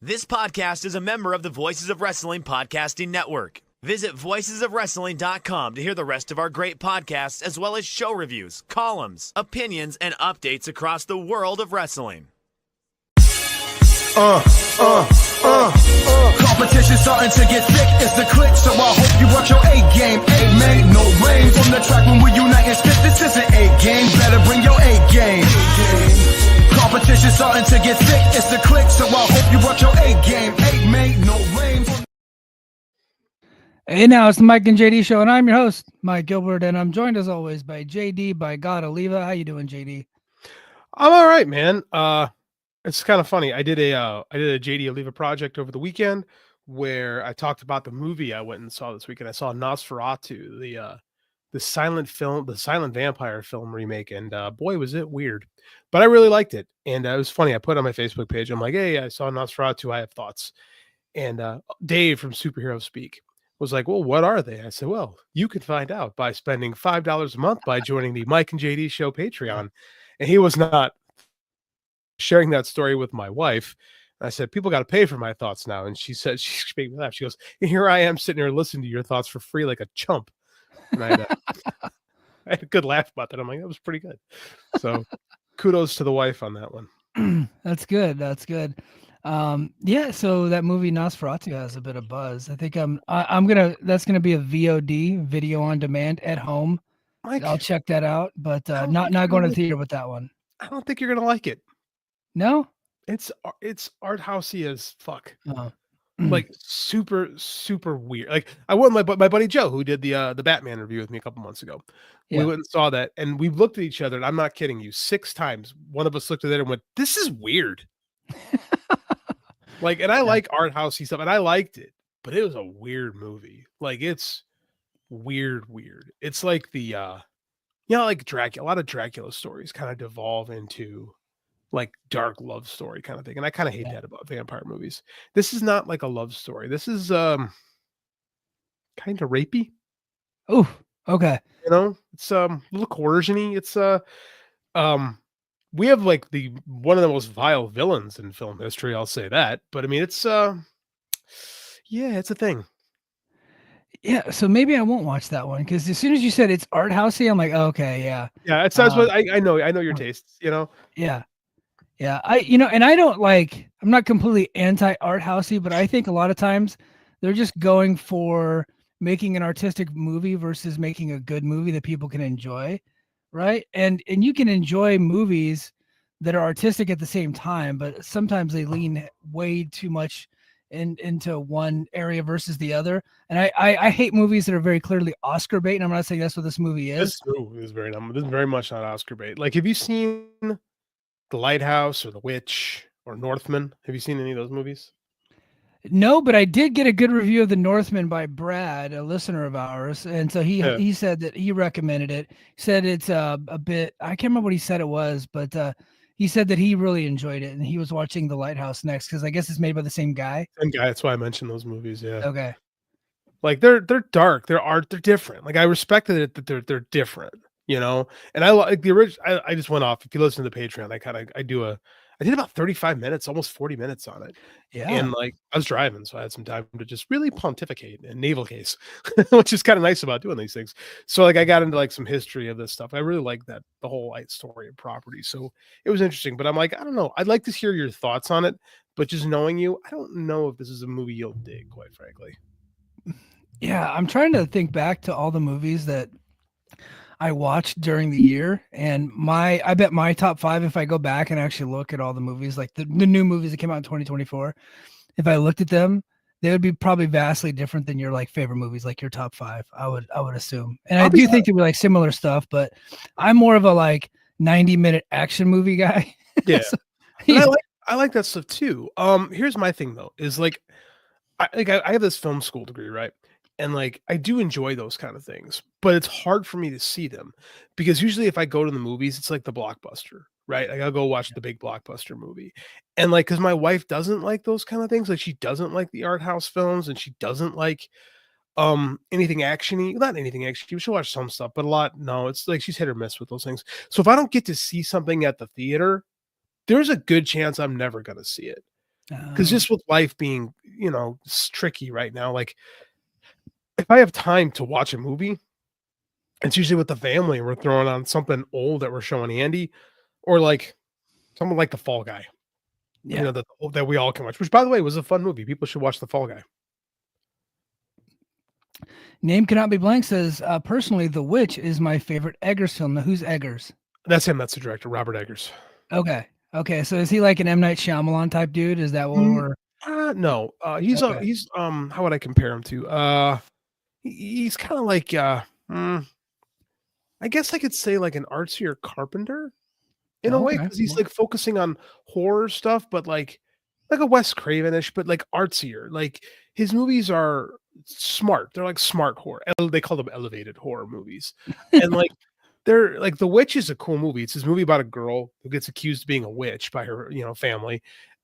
This podcast is a member of the Voices of Wrestling Podcasting Network. Visit voicesofwrestling.com to hear the rest of our great podcasts, as well as show reviews, columns, opinions, and updates across the world of wrestling. Competition starting to get thick, it's the click, so I hope you watch your A-game. A-man, no rain from the track when we unite and spit. This is an A-game, better bring your A-game. Competition starting to get thick, it's the click, so I hope you watch your A-game. A-man, no rain from... Hey, now it's the Mike and JD show, and I'm your host, Mike Gilbert, and I'm joined as always by JD, by God Oliva. How you doing, JD? I'm all right, man. It's kind of funny. I did a JD Oliva project over the weekend where I talked about the movie I went and saw this weekend. I saw Nosferatu, the silent film, the silent vampire film remake, and boy, was it weird. But I really liked it, and it was funny. I put it on my Facebook page. I'm like, hey, I saw Nosferatu. I have thoughts. And Dave from Superhero Speak was like, well, what are they? I said, well, you can find out by spending $5 a month by joining the Mike and JD Show Patreon. And he was not sharing that story with my wife. I said, people got to pay for my thoughts now. And she said, she made me laugh. She goes, here I am sitting here listening to your thoughts for free like a chump. And I had a good laugh about that. I'm like, that was pretty good. So kudos to the wife on that one. That's good. That's good. Yeah, so that movie Nosferatu has a bit of buzz. I think that's gonna be a VOD, video on demand at home. Mike, I'll check that out, but not going to the theater with that one. I don't think you're gonna like it. No, It's art housey as fuck. Oh. Like super weird. Like I went with my buddy Joe, who did the Batman review with me a couple months ago. Yeah. We went and saw that, and we looked at each other, and I'm not kidding you, 6 times. One of us looked at it and went, "This is weird." Like, and I like art housey stuff, and I liked it, but it was a weird movie. Like, it's weird. It's like the like Dracula. A lot of Dracula stories kind of devolve into like dark love story kind of thing, and I kind of hate that about vampire movies. This is not like a love story. This is kind of rapey. Oh, okay. You know, it's a little coercion-y. It's we have like one of the most vile villains in film history, I'll say that. But I mean, it's it's a thing. Yeah, so maybe I won't watch that one, because as soon as you said it's art housey, I'm like, oh, okay, yeah. Yeah, it sounds what I know your tastes, you know. Yeah. And I don't like, I'm not completely anti art housey, but I think a lot of times they're just going for making an artistic movie versus making a good movie that people can enjoy, right? And you can enjoy movies that are artistic at the same time, but sometimes they lean way too much into one area versus the other. And I hate movies that are very clearly Oscar bait, and I'm not saying that's what this movie is. This is very much not Oscar bait. Like, have you seen The Lighthouse or The Witch or Northman? Have you seen any of those movies? No, but I did get a good review of The Northman by Brad, a listener of ours. And so he said that he recommended it. He said it's a bit, I can't remember what he said it was, but he said that he really enjoyed it, and he was watching The Lighthouse next, because I guess it's made by the same guy. That's why I mentioned those movies. Yeah. Okay. Like they're dark, they're different. Like I respected it that they're different, you know. And I like the original. I just went off. If you listen to the Patreon, I did about 35 minutes, almost 40 minutes on it. Yeah. And like I was driving, so I had some time to just really pontificate and navel case, which is kind of nice about doing these things. So like I got into like some history of this stuff. I really like that, the whole like story and property. So it was interesting, but I'm like, I don't know. I'd like to hear your thoughts on it, but just knowing you, I don't know if this is a movie you'll dig, quite frankly. Yeah, I'm trying to think back to all the movies that I watched during the year, and I bet my top 5, if I go back and actually look at all the movies, like the new movies that came out in 2024, if I looked at them, they would be probably vastly different than your like favorite movies, like your top 5. I would assume, and I do think there were like similar stuff, but I'm more of a like 90-minute action movie guy. Yeah, So, I like that stuff too. Here's my thing though, is like I have this film school degree, right? And like I do enjoy those kind of things, but it's hard for me to see them because usually if I go to the movies, it's like the blockbuster, right? Like I'll go watch the big blockbuster movie. And like, cause my wife doesn't like those kind of things. Like she doesn't like the art house films, and she doesn't like anything actiony. Not anything actiony. She'll watch some stuff, but a lot. No, it's like she's hit or miss with those things. So if I don't get to see something at the theater, there's a good chance I'm never going to see it. Because just with life being, tricky right now, like if I have time to watch a movie, it's usually with the family and we're throwing on something old that we're showing Andy, or like someone like The Fall Guy, Yeah. that we all can watch, which by the way was a fun movie. People should watch The Fall Guy. Name Cannot Be Blank says, personally, The Witch is my favorite Eggers film. Now, who's Eggers? That's him. That's the director, Robert Eggers. Okay. So is he like an M. Night Shyamalan type dude? Is that what we're... No. He's how would I compare him to? He's kind of like I guess I could say like an artsier Carpenter in a way, because he's like focusing on horror stuff, but like a Wes Cravenish, but like artsier. Like his movies are smart. They're like smart horror. They call them elevated horror movies. And like they're like The Witch is a cool movie. It's this movie about a girl who gets accused of being a witch by her, family.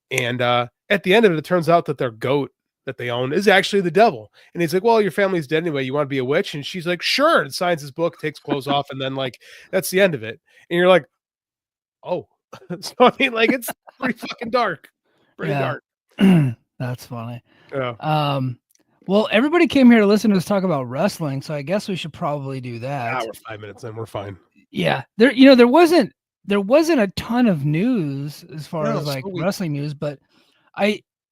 And at the end of it, it turns out that their goat that they own is actually the devil. And he's like, well, your family's dead anyway. You want to be a witch? And she's like, sure. And signs his book, takes clothes off. And then like, that's the end of it. And you're like, oh, so I mean, like, it's pretty fucking dark. Pretty dark. That's funny. Yeah. Well, everybody came here to listen to us talk about wrestling, so I guess we should probably do that. We're 5 minutes in. We're fine. Yeah. There wasn't a ton of news as far as like wrestling news, but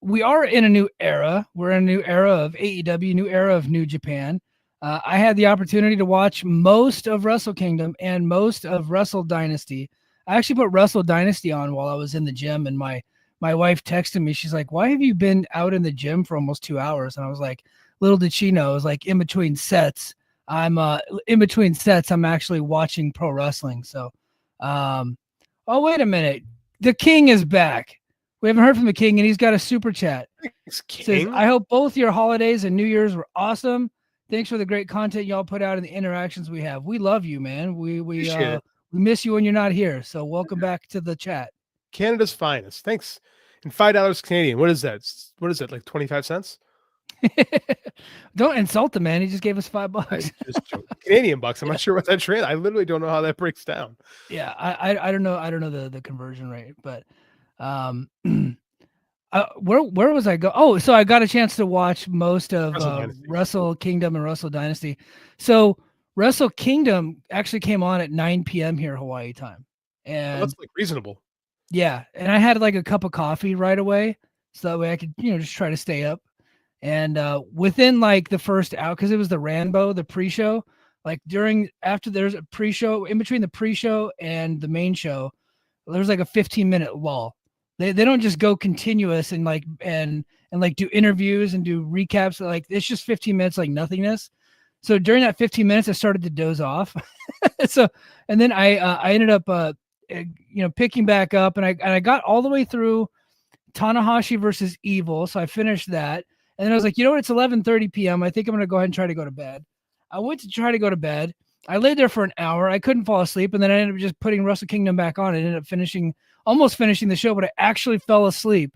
we are in a new era. We're in a new era of AEW, new era of New Japan. I had the opportunity to watch most of Wrestle Kingdom and most of Wrestle Dynasty. I actually put Wrestle Dynasty on while I was in the gym, and my wife texted me. She's like, why have you been out in the gym for almost 2 hours? And I was like, little did she know, it was like in between sets. I'm actually watching pro wrestling. So, oh, wait a minute. The King is back. We haven't heard from the King, and he's got a super chat. Says, I hope both your holidays and New Year's were awesome. Thanks for the great content y'all put out and the interactions we have. We love you, man. We miss you when you're not here. So welcome back to the chat. Canada's finest. Thanks. And $5 Canadian. What is that? What is it? Like 25 cents? Don't insult the man. He just gave us $5. Canadian bucks. I'm not sure what that trade. I literally don't know how that breaks down. Yeah, I don't know. I don't know the conversion rate, but where was I go? Oh, so I got a chance to watch most of Wrestle Kingdom and Wrestle Dynasty. So Wrestle Kingdom actually came on at 9 p.m. here Hawaii time, and that's like reasonable. Yeah, and I had like a cup of coffee right away, so that way I could just try to stay up. And within like the first hour, because it was the Rambo, the pre-show, like after there's a pre-show, in between the pre-show and the main show, there's like a 15-minute lull. They don't just go continuous and like do interviews and do recaps. Like it's just 15 minutes, like nothingness. So during that 15 minutes, I started to doze off. And then I ended up picking back up, and I got all the way through Tanahashi versus Evil. So I finished that. And then I was like, it's 11:30 p.m. I think I'm going to go ahead and try to go to bed. I went to try to go to bed. I laid there for an hour. I couldn't fall asleep. And then I ended up just putting Wrestle Kingdom back on. I ended up almost finishing the show, but I actually fell asleep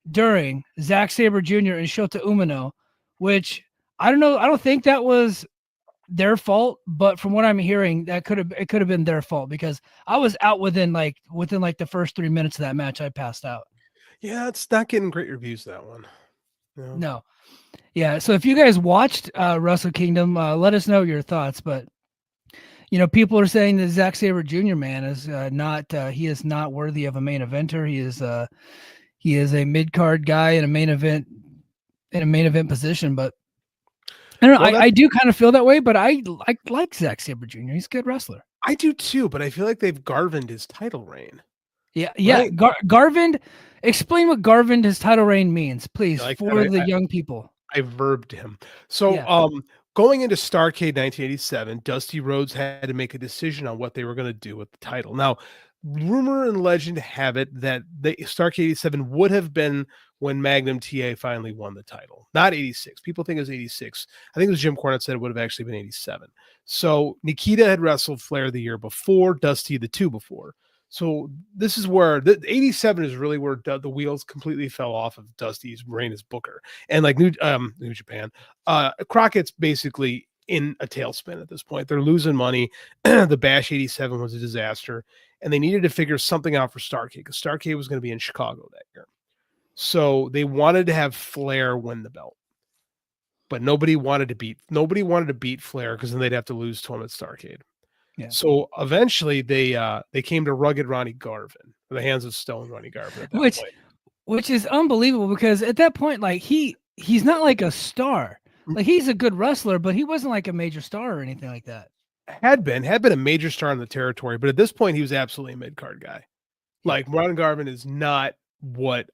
during Zack Sabre Jr. and Shota Umino, which I don't know. I don't think that was their fault, but from what I'm hearing, it could have been their fault, because I was out within the first 3 minutes of that match. I passed out. Yeah, it's not getting great reviews, that one. No. Yeah. So if you guys watched Wrestle Kingdom, let us know your thoughts. But people are saying that Zack Sabre Jr. man is he is not worthy of a main eventer. He is a mid card guy in a main event position. But I don't know. I do kind of feel that way, but I like Zack Sabre Jr. He's a good wrestler. I do too, but I feel like they've Garvined his title reign. Yeah. Right? Garvined. Explain what Garvined his title reign means, please, for the young people. I verbed him. So, going into Starrcade 1987, Dusty Rhodes had to make a decision on what they were going to do with the title. Now, rumor and legend have it that the Starrcade 87 would have been when Magnum TA finally won the title, not 86. People think it was 86. I think it was Jim Cornette said it would have actually been 87. So Nikita had wrestled Flair the year before, Dusty the 2 before. So this is where the 87 is really where the wheels completely fell off of Dusty's reign as Booker, and like New Japan. Crockett's basically in a tailspin at this point. They're losing money. The Bash 87 was a disaster, and they needed to figure something out for Starrcade, because Starrcade was going to be in Chicago that year. So they wanted to have Flair win the belt, but nobody wanted to beat Flair because then they'd have to lose to him at Starrcade. Yeah. So eventually they came to rugged Ronnie Garvin, the hands of stone Ronnie Garvin at that point. Which is unbelievable because at that point, like he's not like a star. Like he's a good wrestler, but he wasn't like a major star or anything like that. Had been a major star in the territory, but at this point he was absolutely a mid-card guy. Like Ron Garvin is not what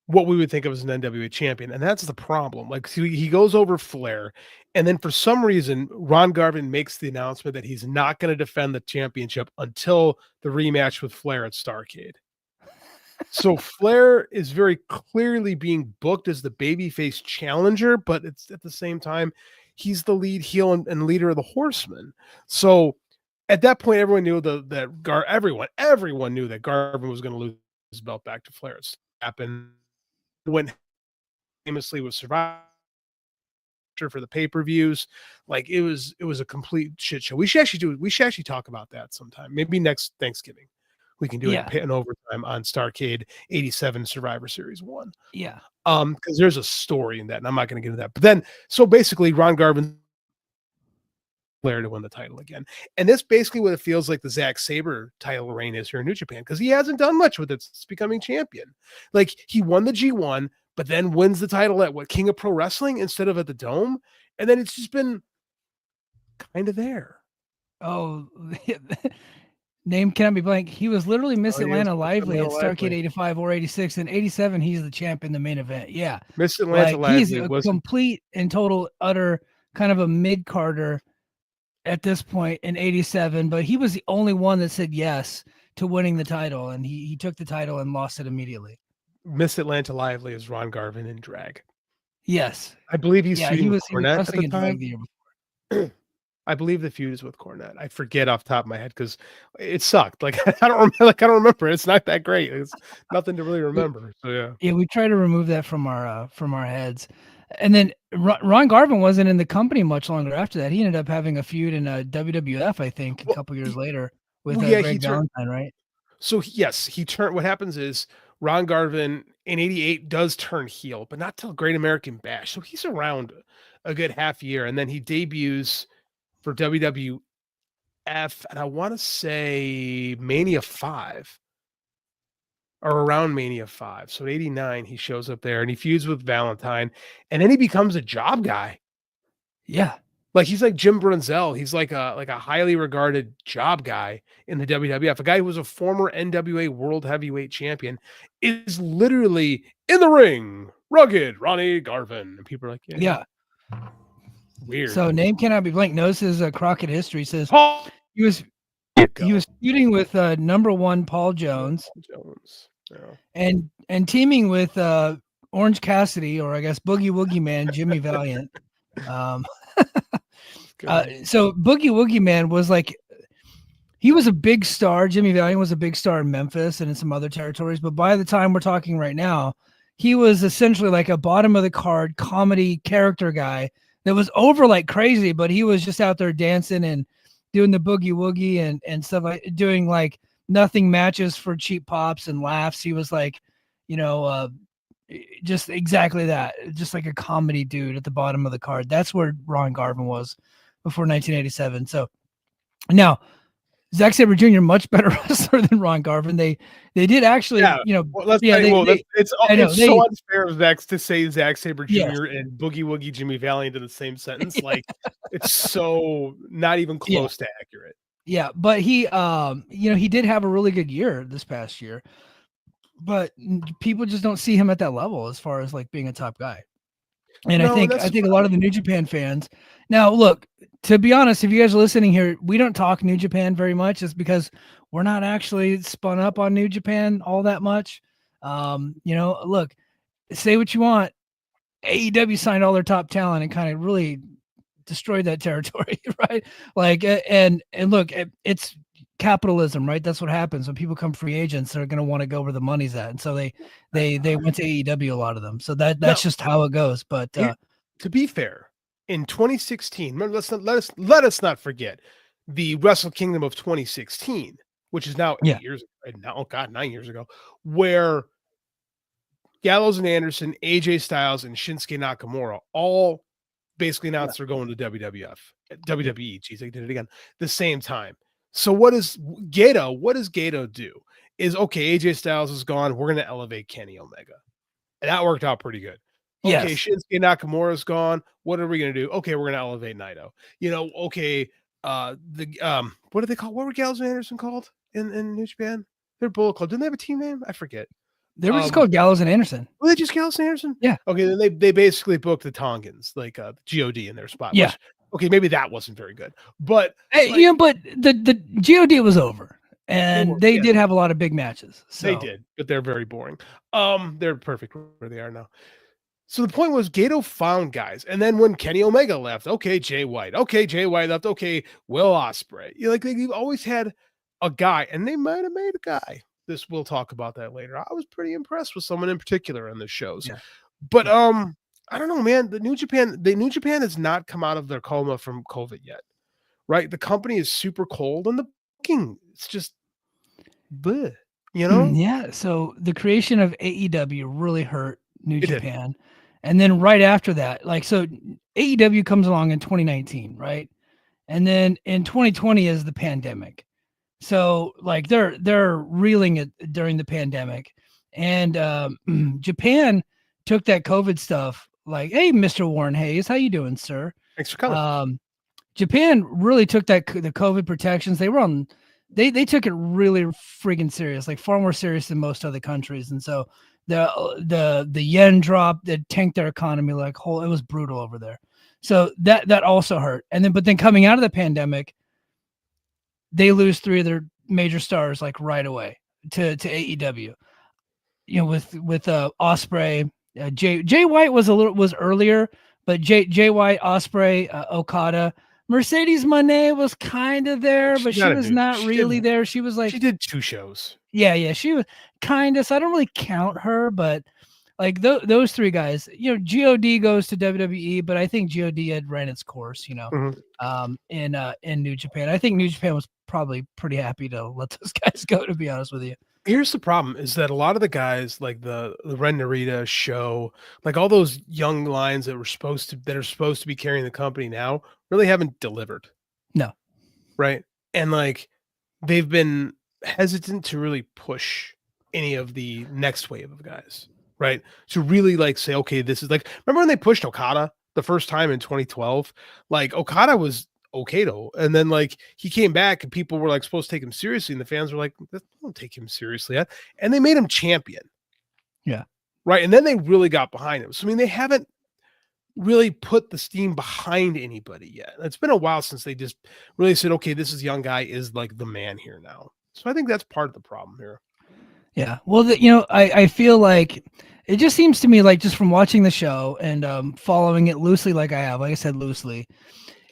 we would think of as an NWA champion, and that's the problem. Like he goes over Flair, and then for some reason Ron Garvin makes the announcement that he's not going to defend the championship until the rematch with Flair at Starrcade. So Flair is very clearly being booked as the babyface challenger, but it's at the same time he's the lead heel and leader of the Horsemen. So at that point, everyone knew everyone knew that Garvin was going to lose his belt back to Flair. It happened when famously was Survivor for the pay-per-views. Like it was a complete shit show. We should actually talk about that sometime. Maybe next Thanksgiving. We can do an overtime on Starrcade 87 Survivor Series 1. Yeah. Because there's a story in that, and I'm not going to get into that. But then, so basically, Ron Garvin Flair to win the title again. And this basically what it feels like the Zack Sabre title reign is here in New Japan, because he hasn't done much with it since becoming champion. Like he won the G1, but then wins the title at King of Pro Wrestling instead of at the Dome. And then it's just been kind of there. Oh, name cannot be blank. He was literally Miss Atlanta Lively at Starrcade 85 or 86. And 87, he's the champ in the main event. Yeah. Miss Atlanta Lively. He's a complete and total, utter kind of a mid-carder at this point in 87, but he was the only one that said yes to winning the title. And he took the title and lost it immediately. Miss Atlanta Lively is Ron Garvin in drag. Yes. I believe he's he was Cornette wrestling at the in time. drag the year before. I believe the feud is with Cornette. I forget off the top of my head because it sucked. Like I don't remember. It's not that great. It's nothing to really remember. So yeah. Yeah, we try to remove that from our heads. And then Ron Garvin wasn't in the company much longer after that. He ended up having a feud in WWF, I think, a couple years later with Greg Valentine, right? So yes, he turned. What happens is Ron Garvin in 88 does turn heel, but not till Great American Bash. So he's around a good half year, and then he debuts for WWF, and I want to say Mania 5 or around Mania 5. So 89, he shows up there and he feuds with Valentine, and then he becomes a job guy. Yeah. Like he's like Jim Brunzell. He's like a highly regarded job guy in the WWF. A guy who was a former NWA World Heavyweight Champion is literally in the ring, rugged Ronnie Garvin. And people are like, yeah. Weird. So name cannot be blank. Knows his Crockett history. Says he was feuding with number one Paul Jones. Yeah. And teaming with Orange Cassidy, or I guess Boogie Woogie Man Jimmy Valiant. So Boogie Woogie Man was like, he was a big star. Jimmy Valiant was a big star in Memphis and in some other territories. But by the time we're talking right now, he was essentially like a bottom of the card comedy character guy that was over like crazy, but he was just out there dancing and doing the boogie woogie and stuff, like doing like nothing matches for cheap pops and laughs. He was like, just exactly that, just like a comedy dude at the bottom of the card. That's where Ron Garvin was before 1987. So now Zack Sabre Jr., much better wrestler than Ron Garvin. They did actually, it's so unfair of Zack to say Zack Sabre Jr. and Boogie Woogie Jimmy Valiant in the same sentence. Like it's so not even close to accurate. Yeah, but he, he did have a really good year this past year, but people just don't see him at that level as far as like being a top guy. And I think a lot of the New Japan fans. Now, look, to be honest, if you guys are listening here, we don't talk New Japan very much. It's because we're not actually spun up on New Japan all that much. Look, say what you want. AEW signed all their top talent and kind of really destroyed that territory, right? Like, and look, it's capitalism, right? That's what happens when people come free agents. They're going to want to go where the money's at, and so they went to AEW, a lot of them. So that's just how it goes. But to be fair, in 2016, remember, let us not forget the Wrestle Kingdom of 2016, which is now 8 years now. Oh God, 9 years ago, where Gallows and Anderson, AJ Styles, and Shinsuke Nakamura all basically announced they're going to WWF, WWE. Geez, I did it again. The same time. So what does Gato do? Is okay, AJ Styles is gone. We're going to elevate Kenny Omega. And that worked out pretty good. Okay, Yes. Shinsuke Nakamura is gone. What are we going to do? Okay, we're going to elevate Naito. Okay, what do they call? What were Gallows and Anderson called in New Japan? They're Bullet Club. Didn't they have a team name? I forget. They were just called Gallows and Anderson. Were they just Gallows and Anderson? Yeah. Okay, then they basically booked the Tongans, like God in their spot. Yeah. Which, okay, maybe that wasn't very good. But but the God was over. And they did have a lot of big matches. So. They did, but they're very boring. They're perfect where they are now. So the point was Gato found guys. And then when Kenny Omega left, okay, Jay White. Okay, Jay White left. Okay, Will Ospreay. They've always had a guy, and they might have made a guy. We'll talk about that later. I was pretty impressed with someone in particular on the shows. Yeah. But I don't know, man. The New Japan has not come out of their coma from COVID yet. Right? The company is super cold, and the booking, it's just bleh, Yeah. So the creation of AEW really hurt New Japan. And then right after that, so AEW comes along in 2019, right? And then in 2020 is the pandemic. So they're reeling it during the pandemic. And Japan took that COVID stuff hey, Mr. Warren Hayes, how you doing, sir? Thanks for coming. Japan really took the COVID protections. They took it really freaking serious, far more serious than most other countries. And so the yen dropped, that tanked their economy it was brutal over there. So that also hurt. But then coming out of the pandemic, they lose 3 of their major stars right away to AEW. With Ospreay, Jay White was earlier, but Jay White, Ospreay, Okada. Mercedes Moné was kind of there, but she was not really there. She was she did 2 shows. Yeah, she was kind of. So I don't really count her, but those 3 guys. God goes to WWE, but I think God had ran its course. In New Japan, I think New Japan was probably pretty happy to let those guys go. To be honest with you. Here's the problem: is that a lot of the guys, like the Ren Narita show, all those young lions that are supposed to be carrying the company now, really haven't delivered. No, right? And they've been hesitant to really push any of the next wave of guys, right? To really say, okay, this is remember when they pushed Okada the first time in 2012? Okada was Okado, and then he came back and people were supposed to take him seriously, and the fans were don't take him seriously yet, and they made him champion. Yeah, right. And then they really got behind him. So I mean, they haven't really put the steam behind anybody yet. It's been a while since they just really said, okay, this is young guy is the man here now. So I think that's part of the problem here. Yeah, well, I feel it just seems to me just from watching the show and following it loosely, I said loosely.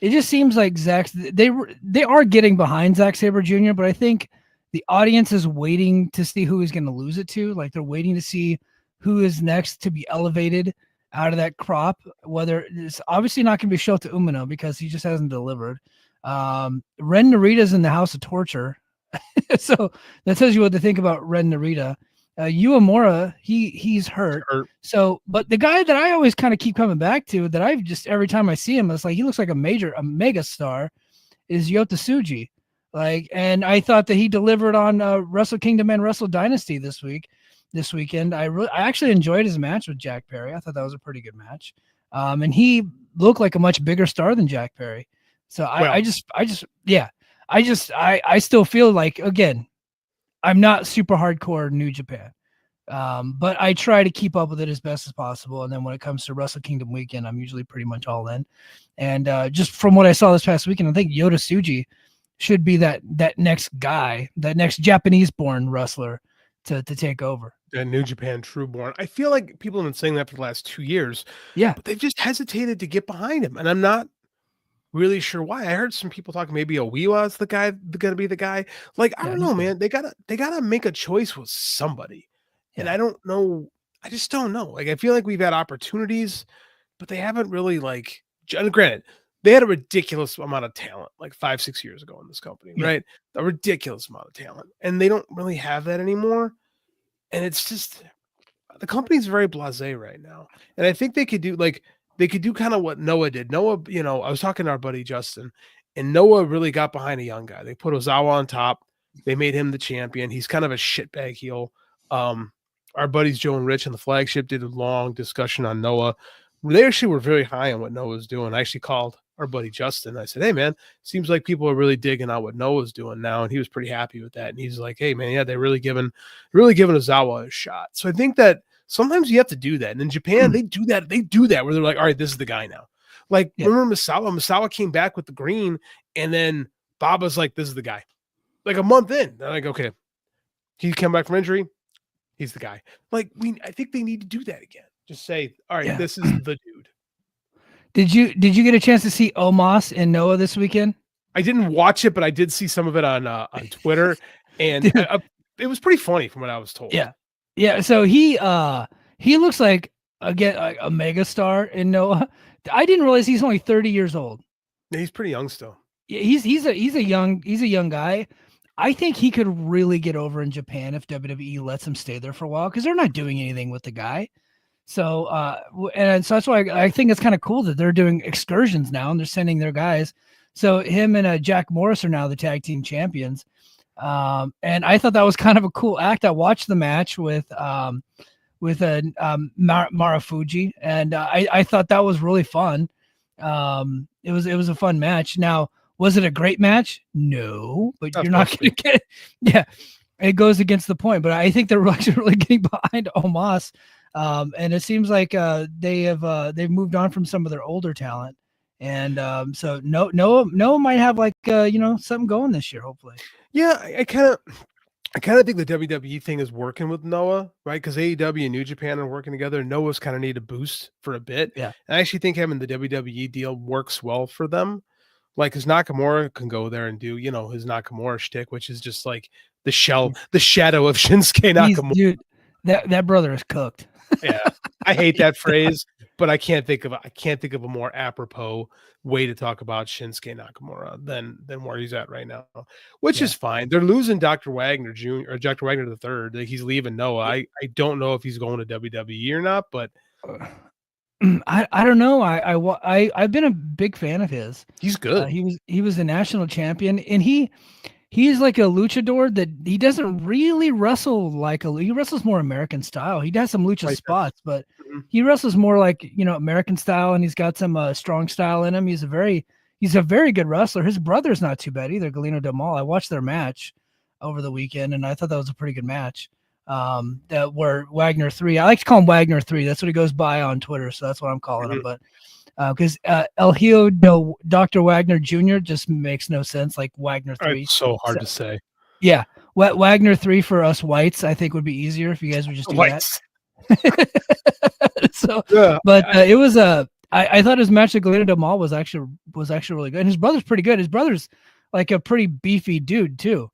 It just seems like they are getting behind Zack Sabre Jr., but I think the audience is waiting to see who he's going to lose it to. They're waiting to see who is next to be elevated out of that crop. Whether it's obviously not going to be Shota Umino because he just hasn't delivered. Ren Narita's in the House of Torture, so that tells you what to think about Ren Narita. Uemura, he's hurt. So, but the guy that I always kind of keep coming back to, that I've just every time I see him, it's he looks like a mega star, is Yota Tsuji. And I thought that he delivered on Wrestle Kingdom and Wrestle Dynasty this weekend. I actually enjoyed his match with Jack Perry. I thought that was a pretty good match. And he looked like a much bigger star than Jack Perry. So I still feel again, I'm not super hardcore New Japan, but I try to keep up with it as best as possible. And then when it comes to Wrestle Kingdom weekend, I'm usually pretty much all in. And just from what I saw this past weekend, I think Yota Tsuji should be that next guy, that next Japanese-born wrestler to take over. A New Japan Trueborn. I feel like people have been saying that for the last 2 years. Yeah, but they've just hesitated to get behind him, and I'm not really sure why. I heard some people talking maybe Owiwa is gonna be the guy. I don't know, man. They gotta make a choice with somebody. Yeah. And I don't know. I just don't know. I feel like we've had opportunities, but they haven't really granted, they had a ridiculous amount of talent 5-6 years ago in this company, right? A ridiculous amount of talent. And they don't really have that anymore. And it's just the company's very blasé right now, and I think they could do kind of what Noah did. Noah, I was talking to our buddy Justin, and Noah really got behind a young guy. They put Ozawa on top. They made him the champion. He's kind of a shitbag heel. Our buddies Joe and Rich and the flagship did a long discussion on Noah. They actually were very high on what Noah was doing. I actually called our buddy Justin. I said, "Hey man, seems like people are really digging out what Noah's doing now," and he was pretty happy with that. And he's like, "Hey man, yeah, they're really giving Ozawa a shot." So I think that sometimes you have to do that. And in Japan, they do that. They do that where they're like, "All right, this is the guy now." Like remember Misawa? Misawa came back with the green, and then Baba's like, "This is the guy." Like a month in, they're like, "Okay, he came back from injury. He's the guy." Like I think they need to do that again. Just say, "All right, this is the dude." Did you get a chance to see Omos and Noah this weekend? I didn't watch it, but I did see some of it on Twitter, and it was pretty funny from what I was told. Yeah. So he looks like again a mega star in Noah. I didn't realize he's only 30 years old. Yeah, he's pretty young still. Yeah, he's a young guy. I think he could really get over in Japan if WWE lets him stay there for a while because they're not doing anything with the guy. So, and so that's why I think it's kind of cool that they're doing excursions now and they're sending their guys. So him and Jack Morris are now the tag team champions. And I thought that was kind of a cool act. I watched the match with Marufuji, and I thought that was really fun. It was a fun match. Now, was it a great match? No, but you're not going to get. Yeah, it goes against the point. But I think they're actually really getting behind Omos. And it seems like they've moved on from some of their older talent, and so Noah might have something going this year, hopefully. Yeah, I kind of think the WWE thing is working with Noah, right? Because AEW and New Japan are working together. Noah's kind of need a boost for a bit. Yeah, and I actually think having the WWE deal works well for them. Like, because Nakamura can go there and do his Nakamura shtick, which is just like the shadow of Shinsuke Nakamura. Dude, that brother is cooked. Yeah, I hate that phrase, but I can't think of a more apropos way to talk about Shinsuke Nakamura than where he's at right now, which is fine. They're losing Dr. Wagner Jr. or Dr. Wagner the third. Like, he's leaving Noah. I don't know if he's going to WWE or not, but I don't know. I've been a big fan of his. He's good. He was a national champion, and he's like a luchador that he doesn't really wrestle he wrestles more American style. He does some lucha spots, but he wrestles more like, American style, and he's got some strong style in him. He's a very good wrestler. His brother's not too bad either, Galeno Del Mal. I watched their match over the weekend, and I thought that was a pretty good match. That were Wagner 3. I like to call him Wagner 3. That's what he goes by on Twitter, so that's what I'm calling him. But because El Hijo Dr. Wagner Jr. just makes no sense, like Wagner 3. It's so hard to say. Yeah. Wagner 3 for us whites, I think would be easier if you guys would just do whites. That. So, yeah, but it was I thought his match with Galeno Del Mal was actually really good. And his brother's pretty good. His brother's like a pretty beefy dude too.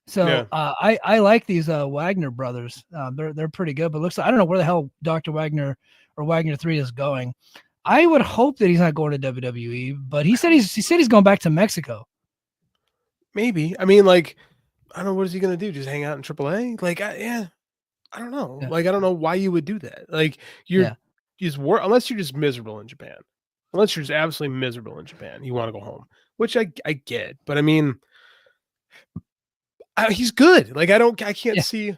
So I like these Wagner brothers. They're pretty good, but I don't know where the hell Dr. Wagner or Wagner 3 is going. I would hope that he's not going to WWE, but he said he's going back to Mexico. Maybe. I mean, like, I don't know, what is he going to do? Just hang out in AAA? Like, I don't know. Yeah. Like, I don't know why you would do that. Like, unless you're just miserable in Japan. Unless you're just absolutely miserable in Japan, you want to go home, which I get. But I mean, he's good. Like, I can't see.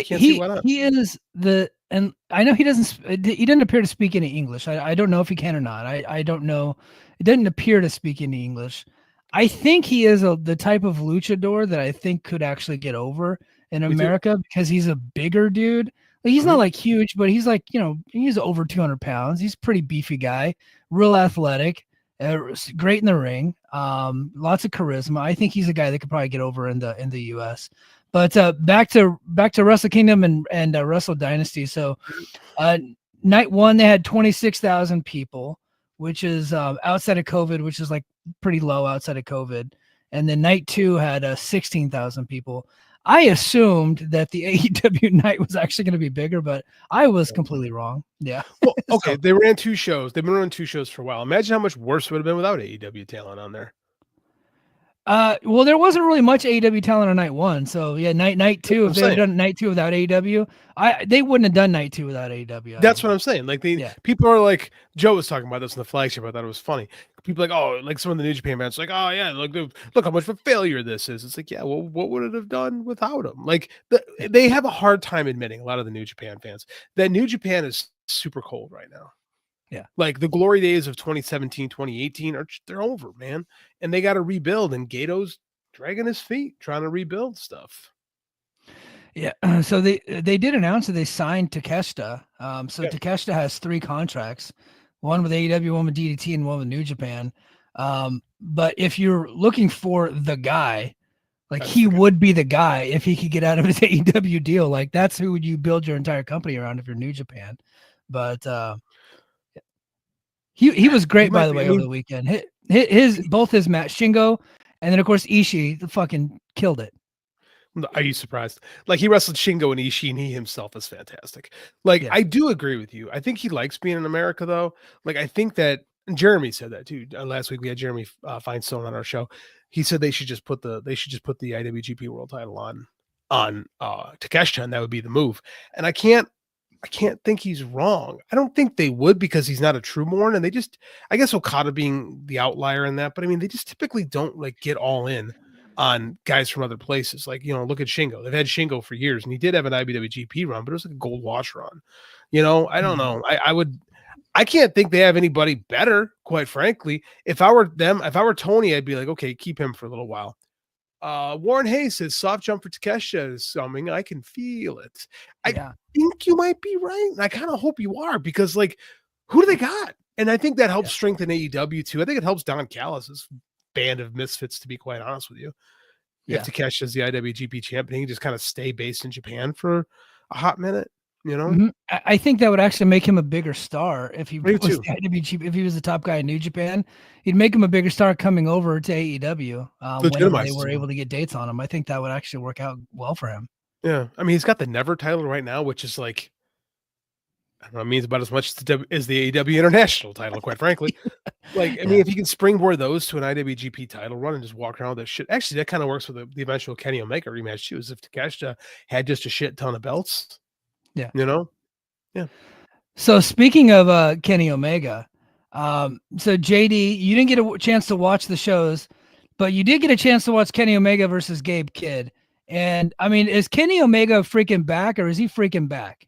See why not. He is and I know he doesn't appear to speak any English. I don't know if he can or not. I don't know. It doesn't appear to speak any English. I think he is the type of luchador that I think could actually get over in America because he's a bigger dude. Like, he's not like huge, but he's like, he's over 200 pounds. He's a pretty beefy guy, real athletic, great in the ring, lots of charisma. I think he's a guy that could probably get over in the US. But back to Wrestle Kingdom and Wrestle Dynasty. So night 1, they had 26,000 people, which is outside of COVID, which is like pretty low outside of COVID. And then night 2 had 16,000 people. I assumed that the AEW night was actually going to be bigger, but I was completely wrong. Yeah. Well, okay. They ran 2 shows. They've been running 2 shows for a while. Imagine how much worse it would have been without AEW talent on there. Well, there wasn't really much AEW talent on night one, so yeah, night two. If they had done night two without AEW, they wouldn't have done night two without AEW. That's what I'm saying. Like people are like, Joe was talking about this in the flagship. I thought it was funny. People are like, oh, like some of the New Japan fans, like, oh yeah, look how much of a failure this is. It's like, yeah, well, what would it have done without him? Like they have a hard time admitting, a lot of the New Japan fans, that New Japan is super cold right now. Yeah. Like the glory days of 2017, 2018 they're over, man. And they got to rebuild. And Gato's dragging his feet trying to rebuild stuff. Yeah. So they did announce that they signed Takeshita. Takeshita has 3 contracts, one with AEW, one with DDT, and one with New Japan. But if you're looking for the guy, like he would be the guy if he could get out of his AEW deal. Like that's who you build your entire company around if you're New Japan. But he was great, by the way, over the weekend. Both his match, Shingo, and then of course Ishii, fucking killed it. Are you surprised? Like he wrestled Shingo and Ishii, and he himself is fantastic. Like I do agree with you. I think he likes being in America, though. Like I think that Jeremy said that too. Last week we had Jeremy Feinstein on our show. He said they should just put the IWGP World Title on Takeshita, and that would be the move. And I can't think he's wrong. I don't think they would, because he's not a true Morn, and I guess Okada being the outlier in that, but I mean, they just typically don't like get all in on guys from other places. Like, look at Shingo. They've had Shingo for years, and he did have an IWGP run, but it was like a gold wash run. I don't know. I can't think they have anybody better, quite frankly. If I were Tony, I'd be like, okay, keep him for a little while. Warren Hayes says soft jump for Takeshita is coming. I can feel it. I think you might be right. And I kind of hope you are, because like, who do they got? And I think that helps strengthen AEW too. I think it helps Don Callis' band of misfits, to be quite honest with you. If Takeshita is the IWGP champion, he can just kind of stay based in Japan for a hot minute. I think that would actually make him a bigger star if he was the IWGP. If he was the top guy in New Japan, he'd make him a bigger star coming over to AEW when they were able to get dates on him. I think that would actually work out well for him. Yeah, I mean, he's got the Never title right now, which is like, I don't know, it means about as much as the AEW International title, quite frankly. Like, I mean, if you can springboard those to an IWGP title run and just walk around with that shit. Actually, that kind of works with the eventual Kenny Omega rematch too, as if Takeshita had just a shit ton of belts. Yeah. Yeah. So speaking of Kenny Omega, so JD, you didn't get a chance to watch the shows, but you did get a chance to watch Kenny Omega versus Gabe Kidd. And I mean, is Kenny Omega freaking back, or is he freaking back?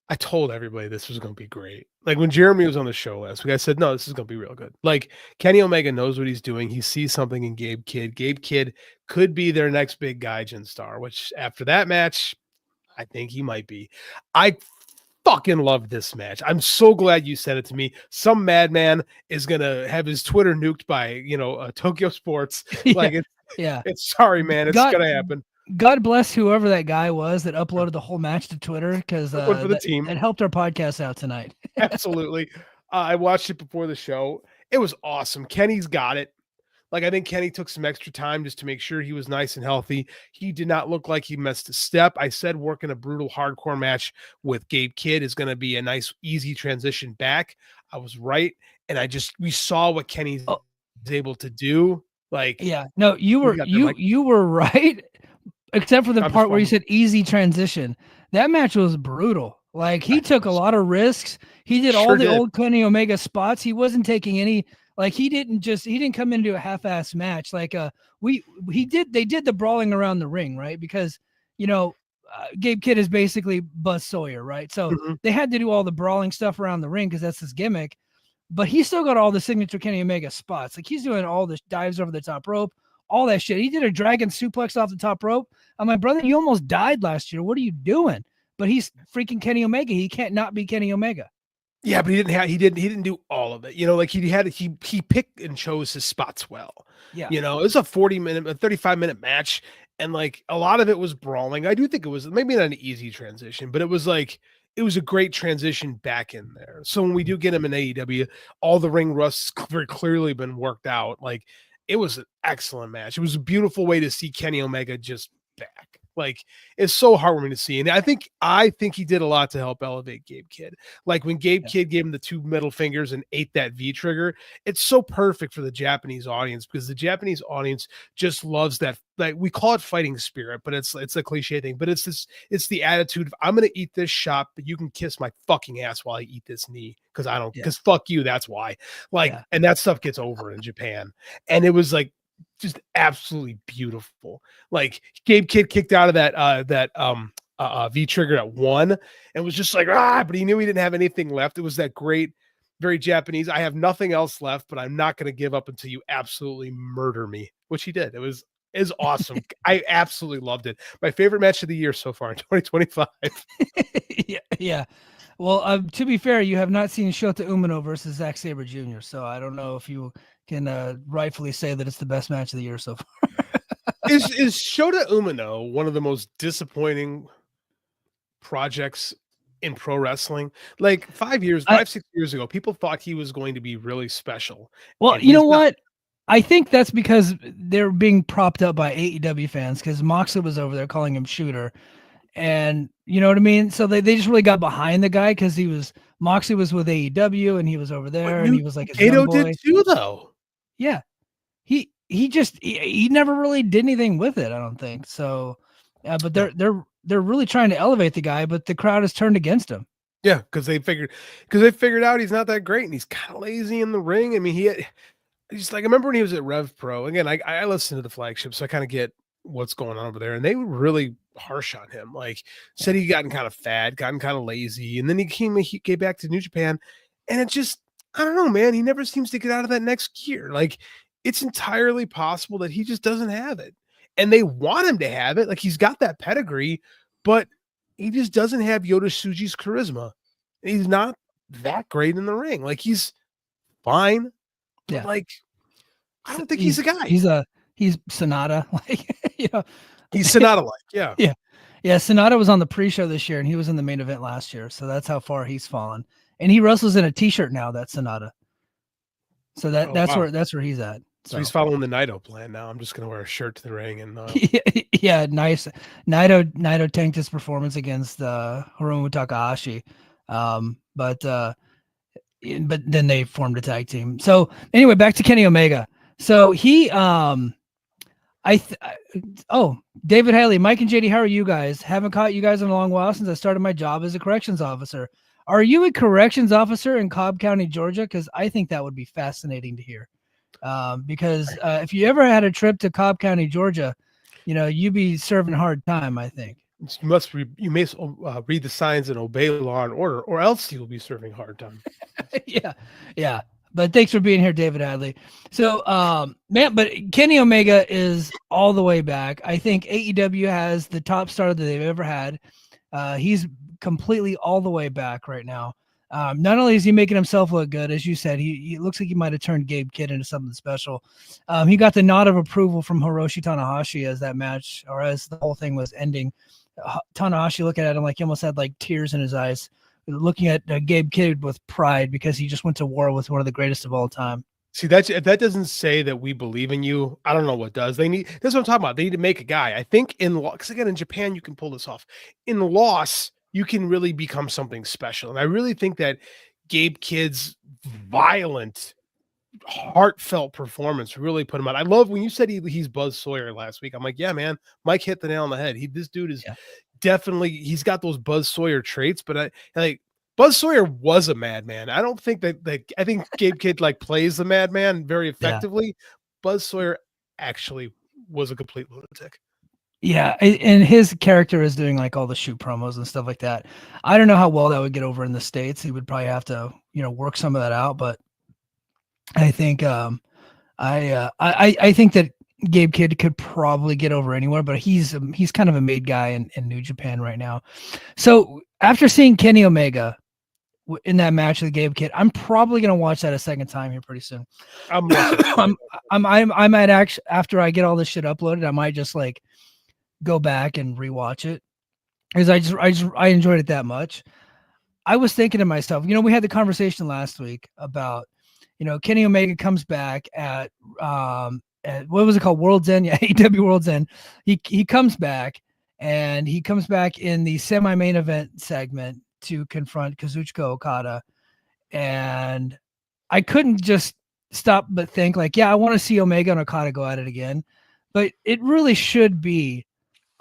I told everybody this was going to be great. Like when Jeremy was on the show last week, I said, no, this is going to be real good. Like Kenny Omega knows what he's doing. He sees something in Gabe Kidd. Gabe Kidd could be their next big Gaijin star, which after that match, I think he might be. I fucking love this match. I'm so glad you sent it to me. Some madman is going to have his Twitter nuked by, Tokyo Sports. Like it's sorry, man. It's going to happen. God bless whoever that guy was that uploaded the whole match to Twitter, because that helped our podcast out tonight. Absolutely. I watched it before the show. It was awesome. Kenny's got it. Like, I think Kenny took some extra time just to make sure he was nice and healthy. He did not look like he missed a step. I said working a brutal hardcore match with Gabe Kidd is going to be a nice, easy transition back. I was right. And we saw what Kenny's able to do. Like, no, you were right. Except for the part where you said easy transition. That match was brutal. Like, he took a lot of risks. He did all the old Kenny Omega spots. He wasn't taking any, like, he didn't come into a half-ass match. Like, they did the brawling around the ring, right? Because, Gabe Kidd is basically Buzz Sawyer, right? So they had to do all the brawling stuff around the ring because that's his gimmick. But he still got all the signature Kenny Omega spots. Like, he's doing all the dives over the top rope, all that shit. He did a dragon suplex off the top rope. I'm like, brother, you almost died last year. What are you doing? But he's freaking Kenny Omega. He can't not be Kenny Omega. Yeah, but he didn't do all of it. Like he picked and chose his spots well. Yeah. It was a 35-minute match, and like a lot of it was brawling. I do think it was maybe not an easy transition, but it was a great transition back in there. So when we do get him in AEW, all the ring rust's very clearly been worked out. Like, it was an excellent match. It was a beautiful way to see Kenny Omega just back. Like, it's so heartwarming to see. And I think he did a lot to help elevate Gabe Kidd. Like when Gabe Kidd gave him the 2 middle fingers and ate that V trigger, it's so perfect for the Japanese audience, because the Japanese audience just loves that. Like, we call it fighting spirit, but it's a cliche thing, but it's the attitude of, I'm going to eat this shot, but you can kiss my fucking ass while I eat this knee. Cause I don't, cause fuck you. That's why. Like, and that stuff gets over in Japan. And it was like, just absolutely beautiful. Like, Gabe Kidd kicked out of that V trigger at 1 and was just like, but he knew he didn't have anything left. It was that great, very Japanese, I have nothing else left, but I'm not going to give up until you absolutely murder me, which he did. It was awesome. I absolutely loved it. My favorite match of the year so far in 2025. Yeah. Well, to be fair, you have not seen Shota Umino versus Zack Sabre Jr., so I don't know if you can rightfully say that it's the best match of the year so far. Is Shota Umino one of the most disappointing projects in pro wrestling? Like 6 years ago, people thought he was going to be really special. Well, you know what? I think that's because they're being propped up by AEW fans, because Moxley was over there calling him Shooter. And you know what I mean? So they just really got behind the guy because Moxley was with AEW and he was over there and he was like his young boy. Did too, though. Yeah. He never really did anything with it, I don't think. So but they're really trying to elevate the guy, but the crowd has turned against him. Yeah, because they figured out he's not that great and he's kind of lazy in the ring. I mean, he's like, I remember when he was at Rev Pro. Again, I listen to the flagship, so I kind of get what's going on over there, and they were really harsh on him. Like, said he gotten kind of fat, gotten kind of lazy, and then he came back to New Japan, and it just, I don't know, man, he never seems to get out of that next gear. Like, it's entirely possible that he just doesn't have it, and they want him to have it. Like, he's got that pedigree, but he just doesn't have Yota Tsuji's charisma. He's not that great in the ring. Like, he's fine, but like, I don't think he's a guy. He's Sonata, like, you know, he's Sonata-like, yeah. Sonata was on the pre-show this year, and he was in the main event last year, so that's how far he's fallen. And he wrestles in a T-shirt now. That's Sonata. So that's where he's at. So he's following the Naito plan now. I'm just gonna wear a shirt to the ring and yeah, nice. Naito tanked his performance against Hiromu Takahashi, but then they formed a tag team. So anyway, back to Kenny Omega. So he David Haley, Mike and JD, how are you guys? Haven't caught you guys in a long while since I started my job as a corrections officer. Are you a corrections officer in Cobb County, Georgia? Because I think that would be fascinating to hear. Because if you ever had a trip to Cobb County, Georgia, you'd be serving hard time, I think. You may read the signs and obey law and order, or else you will be serving hard time. Yeah. But thanks for being here, David Hadley. So, but Kenny Omega is all the way back. I think AEW has the top star that they've ever had. He's completely all the way back right now. Not only is he making himself look good, as you said, he looks like he might have turned Gabe Kidd into something special. He got the nod of approval from Hiroshi Tanahashi as that match, or as the whole thing was ending. Tanahashi looking at him like he almost had like tears in his eyes, looking at Gabe Kidd with pride because he just went to war with one of the greatest of all time. See, if that doesn't say that we believe in you, I don't know what does. That's what I'm talking about. They need to make a guy. I think because again, in Japan, you can pull this off. In loss, you can really become something special. And I really think that Gabe Kidd's violent, heartfelt performance really put him out. I love when you said he's Buzz Sawyer last week. I'm like, yeah, man, Mike hit the nail on the head. This dude is definitely, he's got those Buzz Sawyer traits, but Buzz Sawyer was a madman. I don't think I think Gabe Kidd plays the madman very effectively. Yeah. Buzz Sawyer actually was a complete lunatic. Yeah, and his character is doing all the shoot promos and stuff like that. I don't know how well that would get over in the States. He would probably have to, work some of that out. But I think I think that Gabe Kidd could probably get over anywhere, but he's kind of a made guy in New Japan right now. So after seeing Kenny Omega in that match with Gabe Kidd, I'm probably gonna watch that a second time here pretty soon. I might actually, after I get all this shit uploaded, I might just go back and rewatch it because I enjoyed it that much. I was thinking to myself, we had the conversation last week about, Kenny Omega comes back at what was it called? World's End. Yeah. AEW World's End. He comes back and he comes back in the semi-main event segment to confront Kazuchika Okada. And I couldn't just stop but think like, yeah, I want to see Omega and Okada go at it again, but it really should be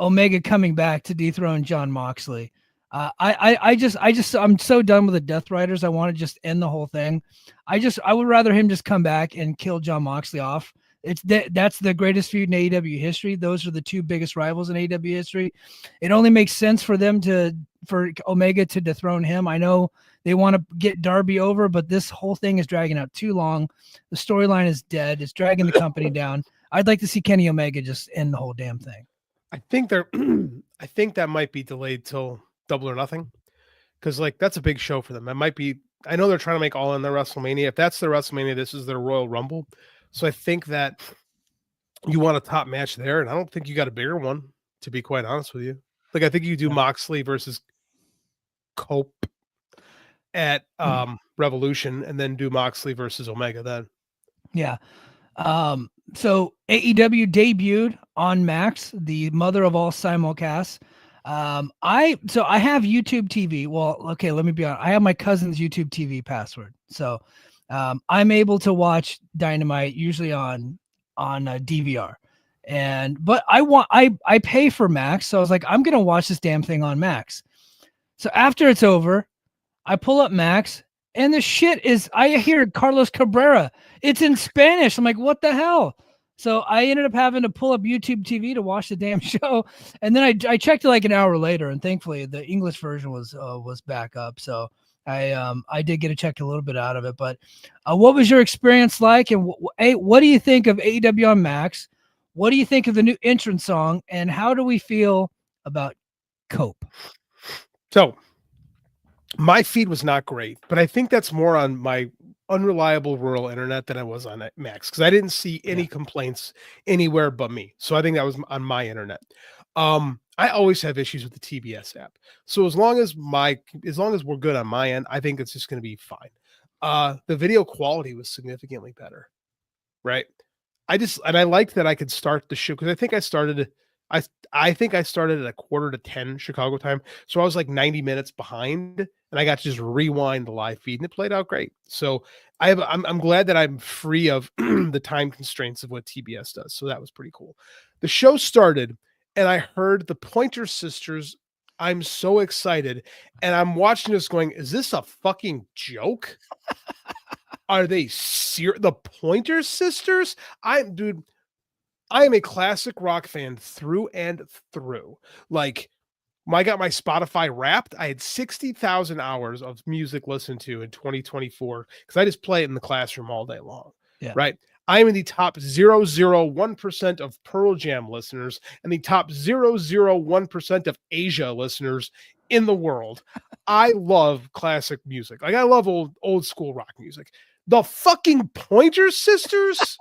Omega coming back to dethrone John Moxley. I'm so done with the Death Riders. I want to just end the whole thing. I would rather him just come back and kill John Moxley off. That's the greatest feud in AEW history. Those are the two biggest rivals in AEW history. It only makes sense for Omega to dethrone him. I know they want to get Darby over, but this whole thing is dragging out too long. The storyline is dead. It's dragging the company down. I'd like to see Kenny Omega just end the whole damn thing. I think I think that might be delayed till Double or Nothing, because like that's a big show for them. It might be. I know they're trying to make All In their WrestleMania. If that's their WrestleMania, this is their Royal Rumble. So I think that you want a top match there, and I don't think you got a bigger one, to be quite honest with you. Like I think you do Moxley versus Cope at Revolution, and then do Moxley versus Omega then. Yeah. So AEW debuted on Max, the mother of all simulcasts. I have YouTube TV. Well, okay, let me be honest. I have my cousin's YouTube TV password. So I'm able to watch Dynamite usually on DVR. But I pay for Max, so I was like, I'm gonna watch this damn thing on Max. So after it's over, I pull up Max, and the shit is, I hear Carlos Cabrera. It's in Spanish. I'm like, what the hell? So I ended up having to pull up YouTube TV to watch the damn show, and then I checked it like an hour later, and thankfully the English version was back up. So I did get to check a little bit out of it. But what was your experience like? And what do you think of AEW on Max? What do you think of the new entrance song? And how do we feel about Cope? So my feed was not great, but I think that's more on my unreliable rural internet than I was on Max, because I didn't see any complaints anywhere but me. So I think that was on my internet. I always have issues with the TBS app. So as long as we're good on my end, I think it's just going to be fine. The video quality was significantly better, right? I liked that I could start the show, because I think I started at 9:45 Chicago time. So I was like 90 minutes behind, and I got to just rewind the live feed, and it played out great. So I'm glad that I'm free of the time constraints of what TBS does. So that was pretty cool. The show started, and I heard the Pointer Sisters. I'm so excited. And I'm watching this going, is this a fucking joke? Are they serious? The Pointer Sisters? I am a classic rock fan through and through. Like, I got my Spotify Wrapped. I had 60,000 hours of music listened to in 2024, because I just play it in the classroom all day long. Yeah. Right. I am in the top 001% of Pearl Jam listeners and the top 001% of Asia listeners in the world. I love classic music. Like, I love old school rock music. The fucking Pointer Sisters.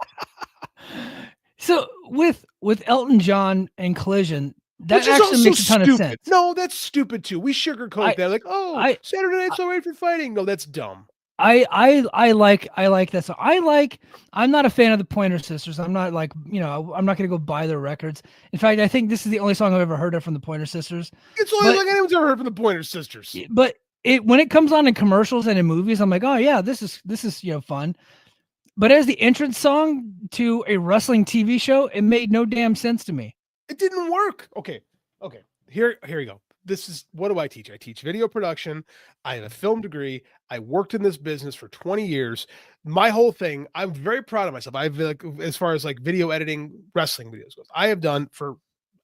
So with Elton John and Collision, that actually makes a ton of sense. No, that's stupid too. We sugarcoat that, like, Saturday Night's So Right for Fighting. No, that's dumb. I like that song. I'm not a fan of the Pointer Sisters. I'm not like, I'm not gonna go buy their records. In fact, I think this is the only song I've ever heard of from the Pointer Sisters. It's the only song anyone's ever heard from the Pointer Sisters. But when it comes on in commercials and in movies, I'm like, oh yeah, this is fun. But as the entrance song to a wrestling TV show, it made no damn sense to me. It didn't work. Okay. Here you go. This is, what do I teach? I teach video production. I have a film degree. I worked in this business for 20 years. My whole thing, I'm very proud of myself. I've, like, as far as like video editing, wrestling videos goes, I have done, for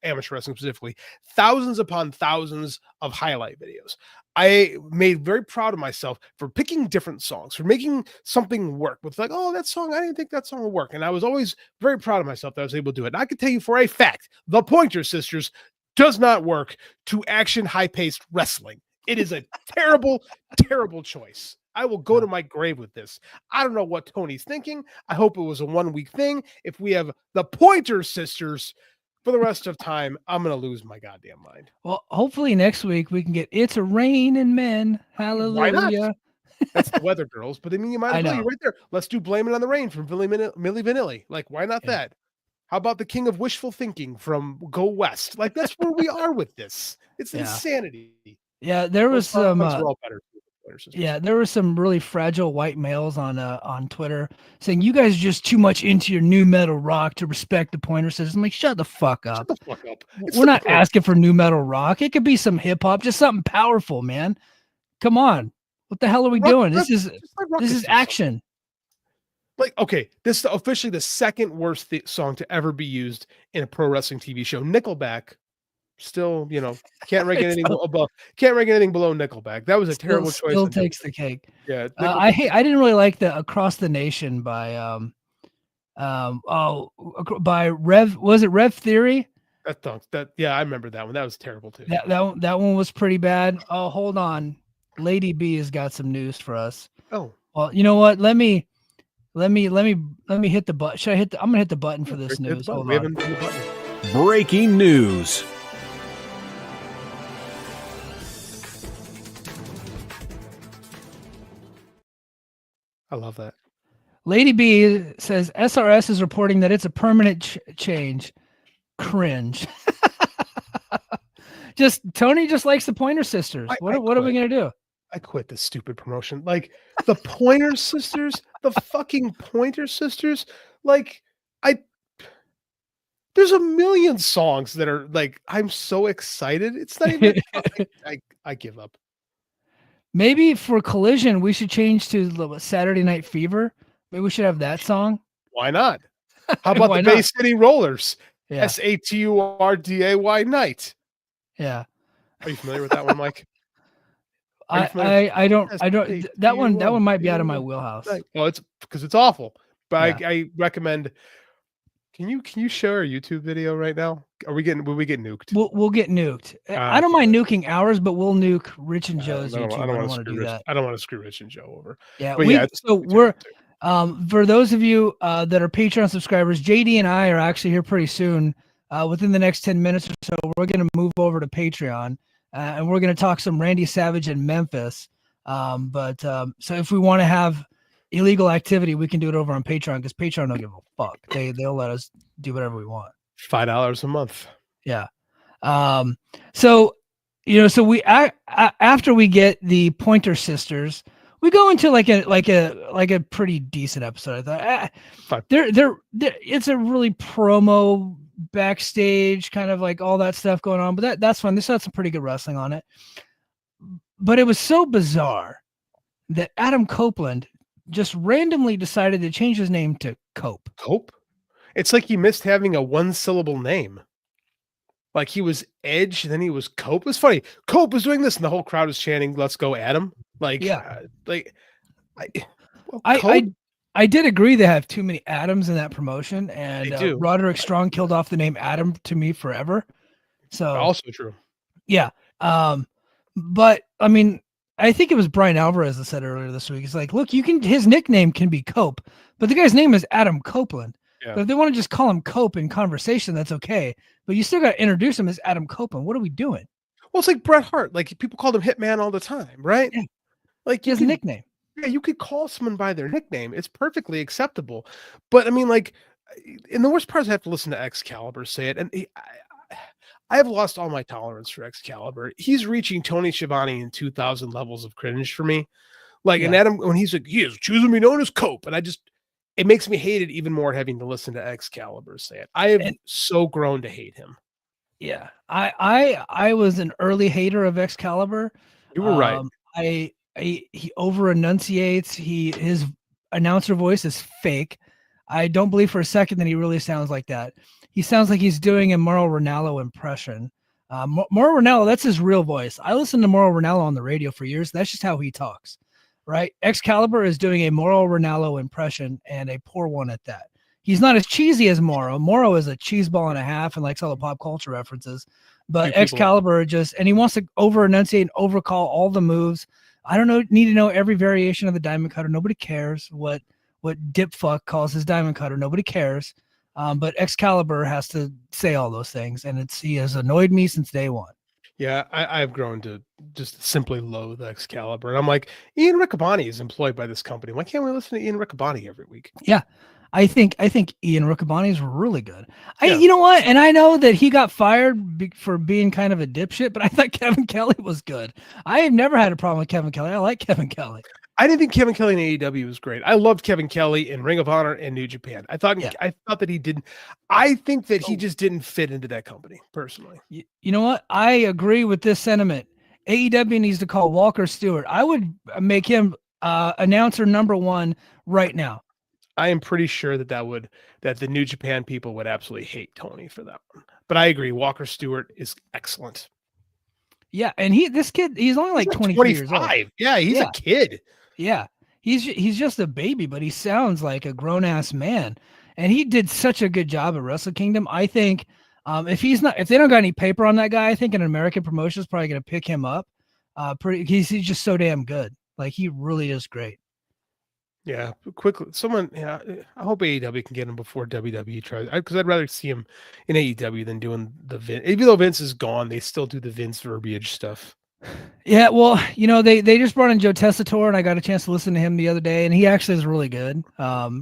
amateur wrestling specifically, thousands upon thousands of highlight videos. I made very proud of myself for picking different songs, for making something work with, like, oh, that song, I didn't think that song would work. And I was always very proud of myself that I was able to do it. And I can tell you for a fact, the Pointer Sisters does not work to action, high-paced wrestling. It is a terrible, terrible choice. I will go to my grave with this. I don't know what Tony's thinking. I hope it was a 1-week thing. If we have the Pointer Sisters for the rest of time, I'm going to lose my goddamn mind. Well, hopefully next week we can get It's a Raining Men. Hallelujah. Why not? That's the Weather Girls. But I mean, you might as well. You're right there. Let's do Blame It on the Rain from Milli Vanilli. Like, why not that? How about the king of wishful thinking from Go West? Like, that's where we are with this. It's insanity. Yeah, there was Those some. songs are all better. Yeah, there were some really fragile white males on Twitter saying you guys are just too much into your new metal rock to respect the Pointer Sisters. I'm like, shut the fuck up. Shut the fuck up. We're not asking for new metal rock. It could be some hip hop, just something powerful, man. Come on, what the hell are we doing? This is action. Like, okay, this is officially the second worst song to ever be used in a pro wrestling TV show. Nickelback. Still, can't rank anything below Nickelback. That was a terrible choice. Still takes the cake. Yeah, I didn't really like the Across the Nation by by Rev. Was it Rev Theory? Yeah, I remember that one. That was terrible too. That one was pretty bad. Oh, hold on, Lady B has got some news for us. Oh, well, you know what? Let me hit the button. Should I hit? I'm gonna hit the button for this news. Hold on. Breaking news. I love that. Lady B says SRS is reporting that it's a permanent change. Cringe. Tony just likes the Pointer Sisters. What are we gonna do? I quit this stupid promotion. Like the Pointer Sisters, the fucking Pointer Sisters. Like there's a million songs that are like I'm so excited. It's not even. I give up. Maybe for Collision, we should change to Saturday Night Fever. Maybe we should have that song. Why not? How about the Bay City Rollers? Yeah. SATURDAY night. Yeah. Are you familiar with that one, Mike? I don't. That one might be out of my wheelhouse. Well, it's because it's awful. But yeah. I recommend. Can you share a YouTube video right now? Will we get nuked? We'll get nuked. I don't mind nuking ours, but we'll nuke Rich and Joe's YouTube. I don't want to do that. I don't want to screw Rich and Joe over. Yeah. We're for those of you that are Patreon subscribers, JD and I are actually here pretty soon. Within the next 10 minutes or so, we're going to move over to Patreon, and we're going to talk some Randy Savage in Memphis. So if we want to have illegal activity, we can do it over on Patreon because Patreon don't give a fuck. They'll let us do whatever we want. $5 a month. Yeah. So we after we get the Pointer Sisters, we go into like a pretty decent episode. I thought it's a really promo backstage kind of like all that stuff going on, but that's fun. This had some pretty good wrestling on it, but it was so bizarre that Adam Copeland just randomly decided to change his name to Cope. Cope? It's like he missed having a one-syllable name. Like he was Edge, then he was Cope. It's funny. Cope was doing this, and the whole crowd was chanting, "Let's go, Adam!" Like, yeah, I did agree they have too many Adams in that promotion, and Roderick Strong killed off the name Adam to me forever. So also true. Yeah, but I mean, I think it was Brian Alvarez that said earlier this week. It's like, look, his nickname can be Cope, but the guy's name is Adam Copeland. Yeah. But if they want to just call him Cope in conversation, that's okay. But you still got to introduce him as Adam Copeland. What are we doing? Well, it's like Bret Hart. Like people called him Hitman all the time, right? Yeah. Like his nickname. Yeah, you could call someone by their nickname. It's perfectly acceptable. But I mean, like, and the worst part is I have to listen to Excalibur say it. And I have lost all my tolerance for Excalibur. He's reaching Tony Schiavone in 2,000 levels of cringe for me. Like, and Adam, when he's like, he is choosing me known as Cope. And it makes me hate it even more having to listen to Excalibur say it. I have so grown to hate him. Yeah. I was an early hater of Excalibur. You were right. He over enunciates. His announcer voice is fake. I don't believe for a second that he really sounds like that. He sounds like he's doing a Mauro Ranallo impression. Mauro Ranallo, that's his real voice. I listened to Mauro Ranallo on the radio for years. That's just how he talks, right? Excalibur is doing a Mauro Ranallo impression, and a poor one at that. He's not as cheesy as Mauro. Mauro is a cheese ball and a half and likes all the pop culture references. But Excalibur and he wants to over enunciate and overcall all the moves. I don't need to know every variation of the diamond cutter. Nobody cares what Dipfuck calls his diamond cutter. Nobody cares. But Excalibur has to say all those things, and he has annoyed me since day one. Yeah, I've grown to just simply loathe Excalibur. And I'm like, Ian Riccaboni is employed by this company. Why can't we listen to Ian Riccaboni every week? Yeah. I think Ian Riccaboni is really good. Yeah. You know what? And I know that he got fired for being kind of a dipshit, but I thought Kevin Kelly was good. I have never had a problem with Kevin Kelly. I like Kevin Kelly. I didn't think Kevin Kelly in AEW was great. I loved Kevin Kelly in Ring of Honor and New Japan. I thought that he didn't. I think that he just didn't fit into that company personally. You know what? I agree with this sentiment. AEW needs to call Walker Stewart. I would make him announcer number 1 right now. I am pretty sure that the New Japan people would absolutely hate Tony for that one. But I agree. Walker Stewart is excellent. Yeah, and he's only like 23 years old. Yeah, he's a kid. Yeah, he's just a baby, but he sounds like a grown ass man. And he did such a good job at Wrestle Kingdom. I think if they don't got any paper on that guy, I think an American promotion is probably going to pick him up. He's just so damn good. Like he really is great. Yeah, quickly. I hope AEW can get him before WWE tries, because I'd rather see him in AEW than doing the Vince. Even though Vince is gone, they still do the Vince verbiage stuff. Yeah, well, they just brought in Joe Tessitore, and I got a chance to listen to him the other day, and he actually is really good.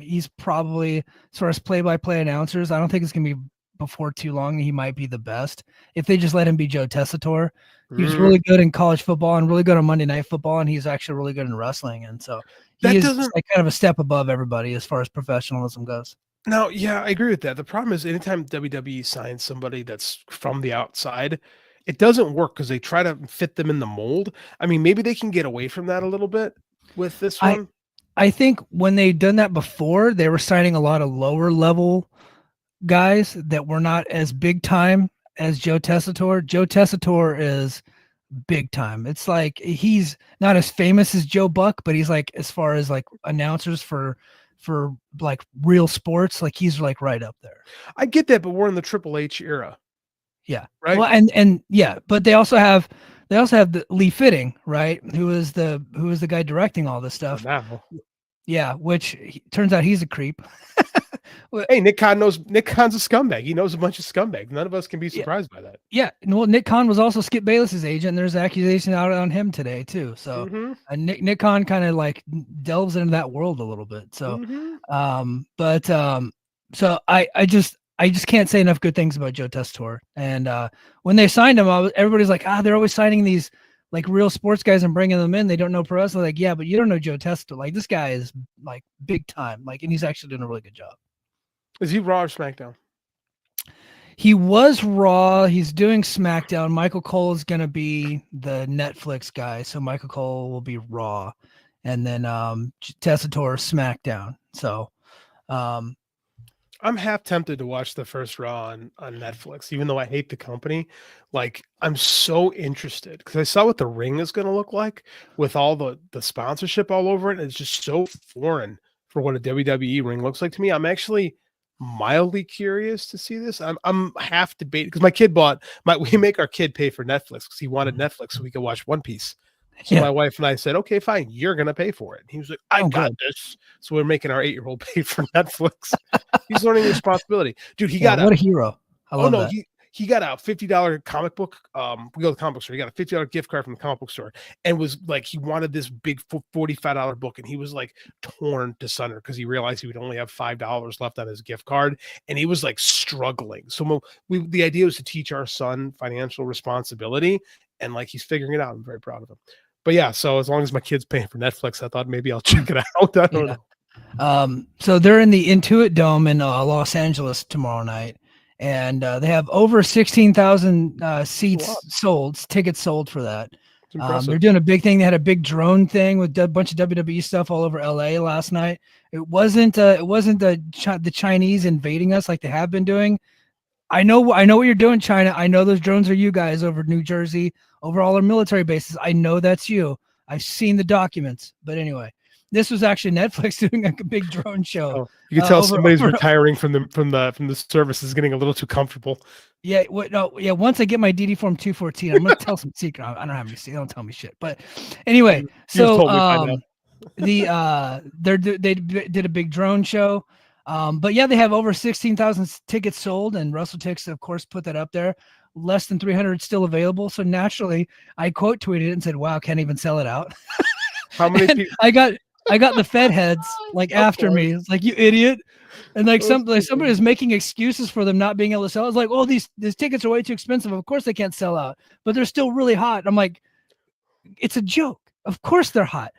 He's probably, as far as play-by-play announcers, I don't think it's gonna be before too long. He might be the best if they just let him be Joe Tessitore. He was really good in college football and really good on Monday Night Football, and he's actually really good in wrestling, and so he is like kind of a step above everybody as far as professionalism goes. No, yeah, I agree with that. The problem is anytime WWE signs somebody that's from the outside, it doesn't work because they try to fit them in the mold. I mean, maybe they can get away from that a little bit with this one. I think when they'd done that before, they were signing a lot of lower level guys that were not as big time as Joe Tessitore. Joe Tessitore is big time. It's like he's not as famous as Joe Buck, but he's like, as far as like announcers for like real sports, like he's like right up there. I get that, but we're in the Triple H era. Yeah. Right. Well, and yeah, but they also have the Lee Fitting, right? Who is the guy directing all this stuff. Now. Yeah, which turns out he's a creep. Hey, Nick Khan's a scumbag. He knows a bunch of scumbags. None of us can be surprised by that. Yeah. Well, Nick Khan was also Skip Bayless's agent, and there's accusations out on him today too. So Nick Khan kind of like delves into that world a little bit. So, so I just can't say enough good things about Joe Tessitore. And when they signed him, everybody's like, they're always signing these like real sports guys and bringing them in. They don't know pro wrestling. Like, yeah, but you don't know Joe Tessitore. Like this guy is like big time. Like, and he's actually doing a really good job. Is he Raw or SmackDown? He was Raw. He's doing SmackDown. Michael Cole is going to be the Netflix guy. So Michael Cole will be Raw. And then Tessitore SmackDown. So I'm half tempted to watch the first Raw on Netflix, even though I hate the company. Like, I'm so interested because I saw what the ring is going to look like with all the sponsorship all over it. It's just so foreign for what a WWE ring looks like to me. I'm actually mildly curious to see this. I'm half debated because my kid we make our kid pay for Netflix because he wanted Netflix so we could watch One Piece. So my wife and I said, okay, fine, you're going to pay for it. And he was like, I got this. So we're making our 8-year-old pay for Netflix. He's learning responsibility. Dude, what a hero. I love that. He got a $50 comic book. We go to the comic book store. He got a $50 gift card from the comic book store and was like, he wanted this big $45 book. And he was like torn to sunder because he realized he would only have $5 left on his gift card. And he was like struggling. So the idea was to teach our son financial responsibility. And like, he's figuring it out. I'm very proud of him. But yeah, so as long as my kid's paying for Netflix, I thought maybe I'll check it out. I don't know. So they're in the Intuit Dome in Los Angeles tomorrow night. And they have over 16,000 tickets sold for that. They're doing a big thing. They had a big drone thing with a bunch of WWE stuff all over LA last night. It wasn't the Chinese invading us like they have been doing. I know what you're doing, China. I know those drones are you guys over New Jersey, over all our military bases. I know that's you. I've seen the documents. But anyway, this was actually Netflix doing a big drone show. Oh, you can tell somebody's retiring from the service is getting a little too comfortable. Yeah. Once I get my DD Form 214, I'm gonna tell some secret. I don't have any secret. Don't tell me shit. But anyway, so they did a big drone show. But yeah, they have over 16,000 tickets sold, and WrestleTix, of course, put that up there. Less than 300 still available. So naturally, I quote tweeted it and said, "Wow, can't even sell it out." How many people? I got the Fed heads like Of after course. me. It's like, you idiot. And like Of somebody course. is making excuses for them not being able to sell. I was like, oh, these tickets are way too expensive. Of course they can't sell out, but they're still really hot. I'm like, it's a joke. Of course they're hot.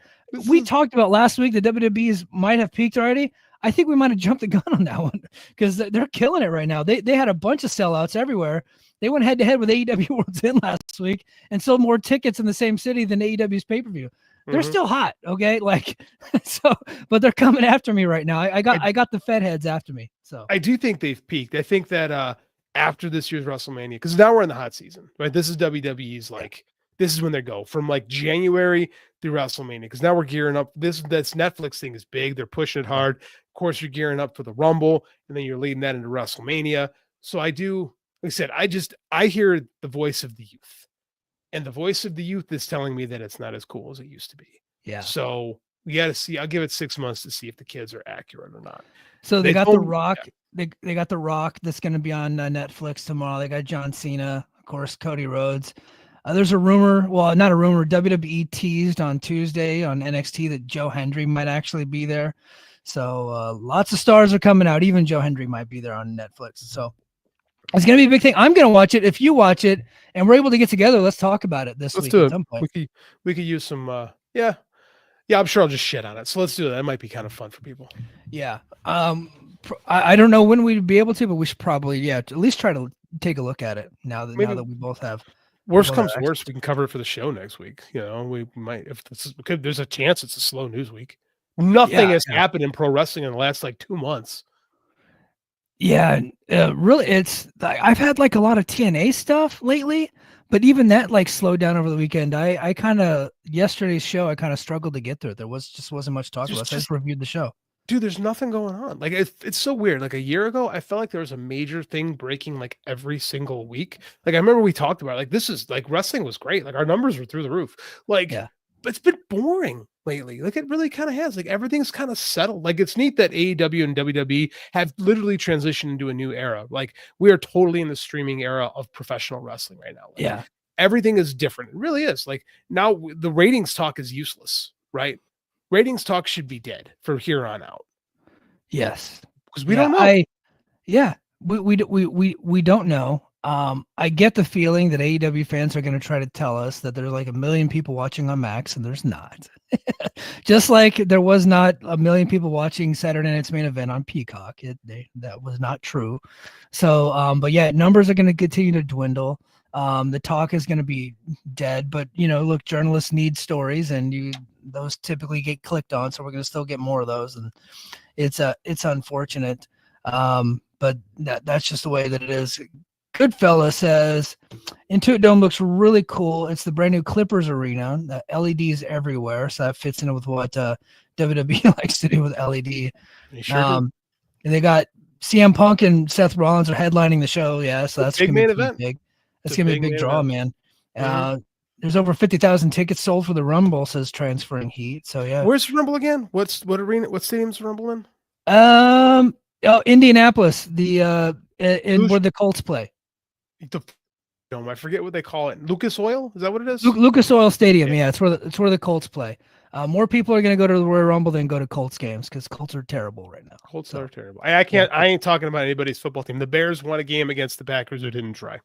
We talked about last week the WWE's might have peaked already. I think we might have jumped the gun on that one because they're killing it right now. They had a bunch of sellouts everywhere. They went head to head with AEW World's End last week and sold more tickets in the same city than AEW's pay-per-view. They're still hot, okay? Like, so, but they're coming after me right now. I got the Fed heads after me. So I do think they've peaked. I think that after this year's WrestleMania, because now we're in the hot season, right? This is WWE's like, this is when they go from like January through WrestleMania, because now we're gearing up. This Netflix thing is big. They're pushing it hard. Of course, you're gearing up for the Rumble, and then you're leading that into WrestleMania. So I do, like I said, I hear the voice of the youth. And the voice of the youth is telling me that it's not as cool as it used to be. yeah. So we got to see. I'll give it 6 months to see if the kids are accurate or not. So they got told The me- Rock. They got The Rock that's going to be on Netflix tomorrow. They got John Cena, of course, Cody Rhodes. There's a rumor, well, not a rumor, WWE teased on Tuesday on NXT that Joe Hendry might actually be there. So lots of stars are coming out. Even Joe Hendry might be there on Netflix. So it's going to be a big thing. I'm going to watch it. If you watch it and we're able to get together, let's talk about it this Let's week do at it. some point. We could use some. Yeah. I'm sure I'll just shit on it. So let's do it. That might be kind of fun for people. Yeah. I don't know when we'd be able to, but we should probably, at least try to take a look at it now that we both have. Worst comes to worst, we can cover it for the show next week. You know, we might, if there's a chance it's a slow news week. Nothing has happened in pro wrestling in the last like 2 months. Yeah, really, I've had like a lot of TNA stuff lately, but even that like slowed down over the weekend. I kind of, yesterday's show, I kind of struggled to get through it. There wasn't much talk about. I just reviewed the show. Dude, there's nothing going on. Like it's so weird. Like a year ago, I felt like there was a major thing breaking like every single week. Like I remember we talked about like this is like wrestling was great. Like our numbers were through the roof. Like, but it's been boring lately. Like it really kind of has. Like everything's kind of settled. Like it's neat that AEW and WWE have literally transitioned into a new era. Like we are totally in the streaming era of professional wrestling right now. Like, everything is different. It really is. Like now the ratings talk is useless, right? Ratings talk should be dead from here on out. Yes, because we don't know. We don't know. I get the feeling that AEW fans are going to try to tell us that there's like 1 million people watching on Max, and there's not. Just like there was not 1 million people watching Saturday Night's Main Event on Peacock. That was not true. So, but yeah, numbers are going to continue to dwindle. The talk is going to be dead, but look, journalists need stories, and those typically get clicked on. So we're going to still get more of those, and it's unfortunate. But that's just the way that it is. Goodfella says Intuit Dome looks really cool. It's the brand new Clippers arena. The LEDs everywhere, so that fits in with what WWE likes to do with LED. And they got CM Punk and Seth Rollins are headlining the show. Yeah, so that's big main event. Big. That's gonna be a big draw, man. There's over 50,000 tickets sold for the Rumble, says Transferring Heat. So yeah. Where's the Rumble again? What stadium's the Rumble in? Indianapolis, where the Colts play. The Dome. I forget what they call it. Lucas Oil? Is that what it is? Lucas Oil Stadium. Yeah, it's where the Colts play. More people are going to go to the Royal Rumble than go to Colts games because Colts are terrible right now. Colts are terrible. I can't. I ain't talking about anybody's football team. The Bears won a game against the Packers who didn't try.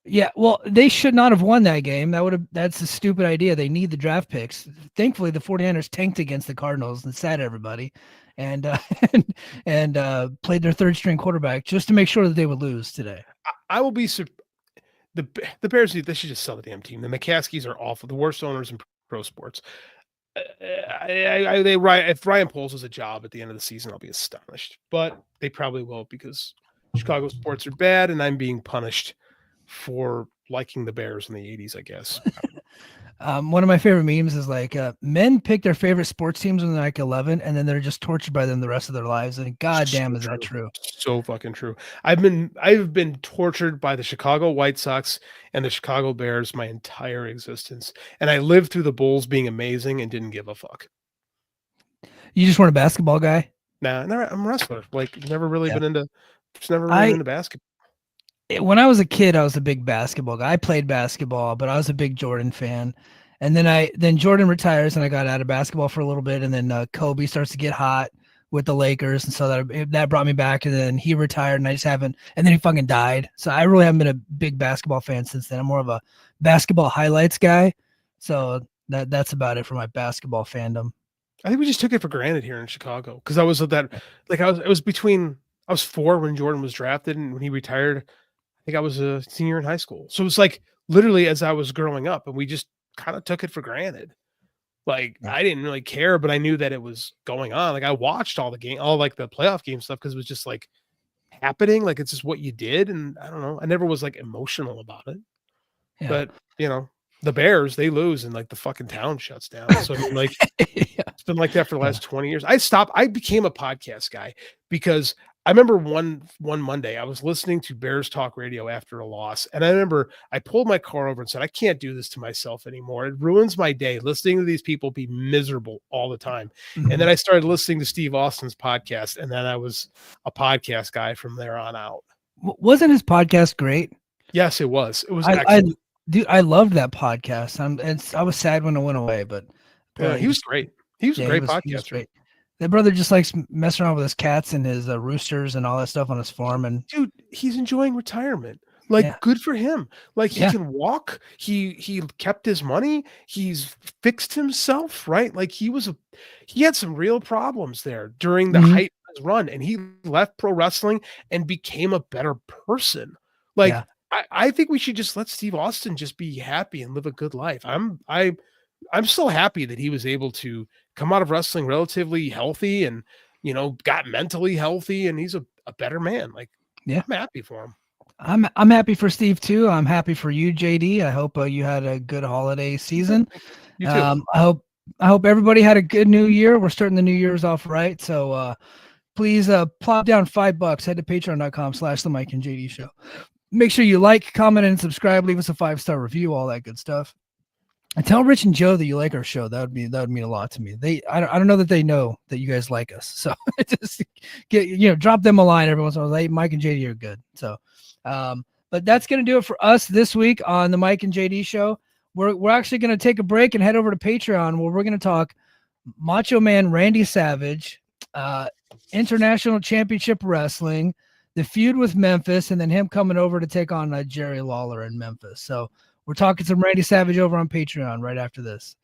Yeah, well, they should not have won that game. That's a stupid idea. They need the draft picks. Thankfully, the 49ers tanked against the Cardinals and sat everybody and played their third string quarterback just to make sure that they would lose today. I will be the Bears. They should just sell the damn team. The McCaskies are awful. The worst owners in pro sports. If Ryan Poles has a job at the end of the season, I'll be astonished. But they probably won't because Chicago sports are bad, and I'm being punished for liking the Bears in the 80s, I guess. One of my favorite memes is like men pick their favorite sports teams when they're like 11, and then they're just tortured by them the rest of their lives. And goddamn, is that true? So fucking true. I've been tortured by the Chicago White Sox and the Chicago Bears my entire existence, and I lived through the Bulls being amazing and didn't give a fuck. You just weren't a basketball guy? Nah, I'm a wrestler. Like never really been into basketball. When I was a kid, I was a big basketball guy. I played basketball, but I was a big Jordan fan. And then Jordan retires, and I got out of basketball for a little bit, and then Kobe starts to get hot with the Lakers, and so that brought me back. And then he retired, and I just haven't. And then he fucking died, so I really haven't been a big basketball fan since then. I'm more of a basketball highlights guy, so that's about it for my basketball fandom. I think we just took it for granted here in Chicago because I was I was 4 when Jordan was drafted, and when he retired, I think I was a senior in high school. So it was like literally as I was growing up, and we just kind of took it for granted. Like I didn't really care, but I knew that it was going on. Like I watched all like the playoff game stuff because it was just like happening. Like it's just what you did, and I don't know. I never was like emotional about it. Yeah. But the Bears, they lose and like the fucking town shuts down. So I mean, like it's been like that for the last 20 years. I became a podcast guy because I remember one Monday I was listening to Bears Talk Radio after a loss. And I remember I pulled my car over and said, I can't do this to myself anymore. It ruins my day listening to these people be miserable all the time. Mm-hmm. And then I started listening to Steve Austin's podcast. And then I was a podcast guy from there on out. Wasn't his podcast great? Yes, it was. It was excellent. Dude, I loved that podcast. I was sad when it went away, but he was great. He was a great podcaster. That brother just likes messing around with his cats and his roosters and all that stuff on his farm. And dude, he's enjoying retirement. Like, good for him. Like he can walk. He kept his money. He's fixed himself, right? Like he had some real problems there during the height of his run, and he left pro wrestling and became a better person. Like. Yeah. I think we should just let Steve Austin just be happy and live a good life. I'm so happy that he was able to come out of wrestling relatively healthy and, got mentally healthy, and he's a better man. Like, I'm happy for him. I'm happy for Steve too. I'm happy for you, JD. I hope you had a good holiday season. You too. I hope everybody had a good new year. We're starting the new year's off right. So please plop down $5. Head to patreon.com/the Mike and JD show. Make sure you like, comment, and subscribe. Leave us a 5-star review, all that good stuff. And tell Rich and Joe that you like our show. That would mean a lot to me. I don't know that they know that you guys like us. So just drop them a line every once in a while. Like, Mike and JD are good. So, but that's gonna do it for us this week on the Mike and JD show. We're actually gonna take a break and head over to Patreon where we're gonna talk Macho Man Randy Savage, International Championship Wrestling, the feud with Memphis, and then him coming over to take on Jerry Lawler in Memphis. So we're talking some Randy Savage over on Patreon right after this.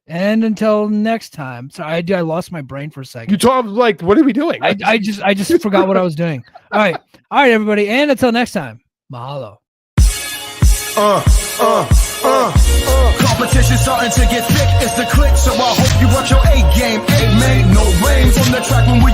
And until next time. Sorry, I lost my brain for a second. You told like, what are we doing? I just forgot what I was doing. All right, everybody. And until next time, mahalo. Competition starting to get thick. It's the click, so I hope you watch your A game. 8 made no rain from the track when we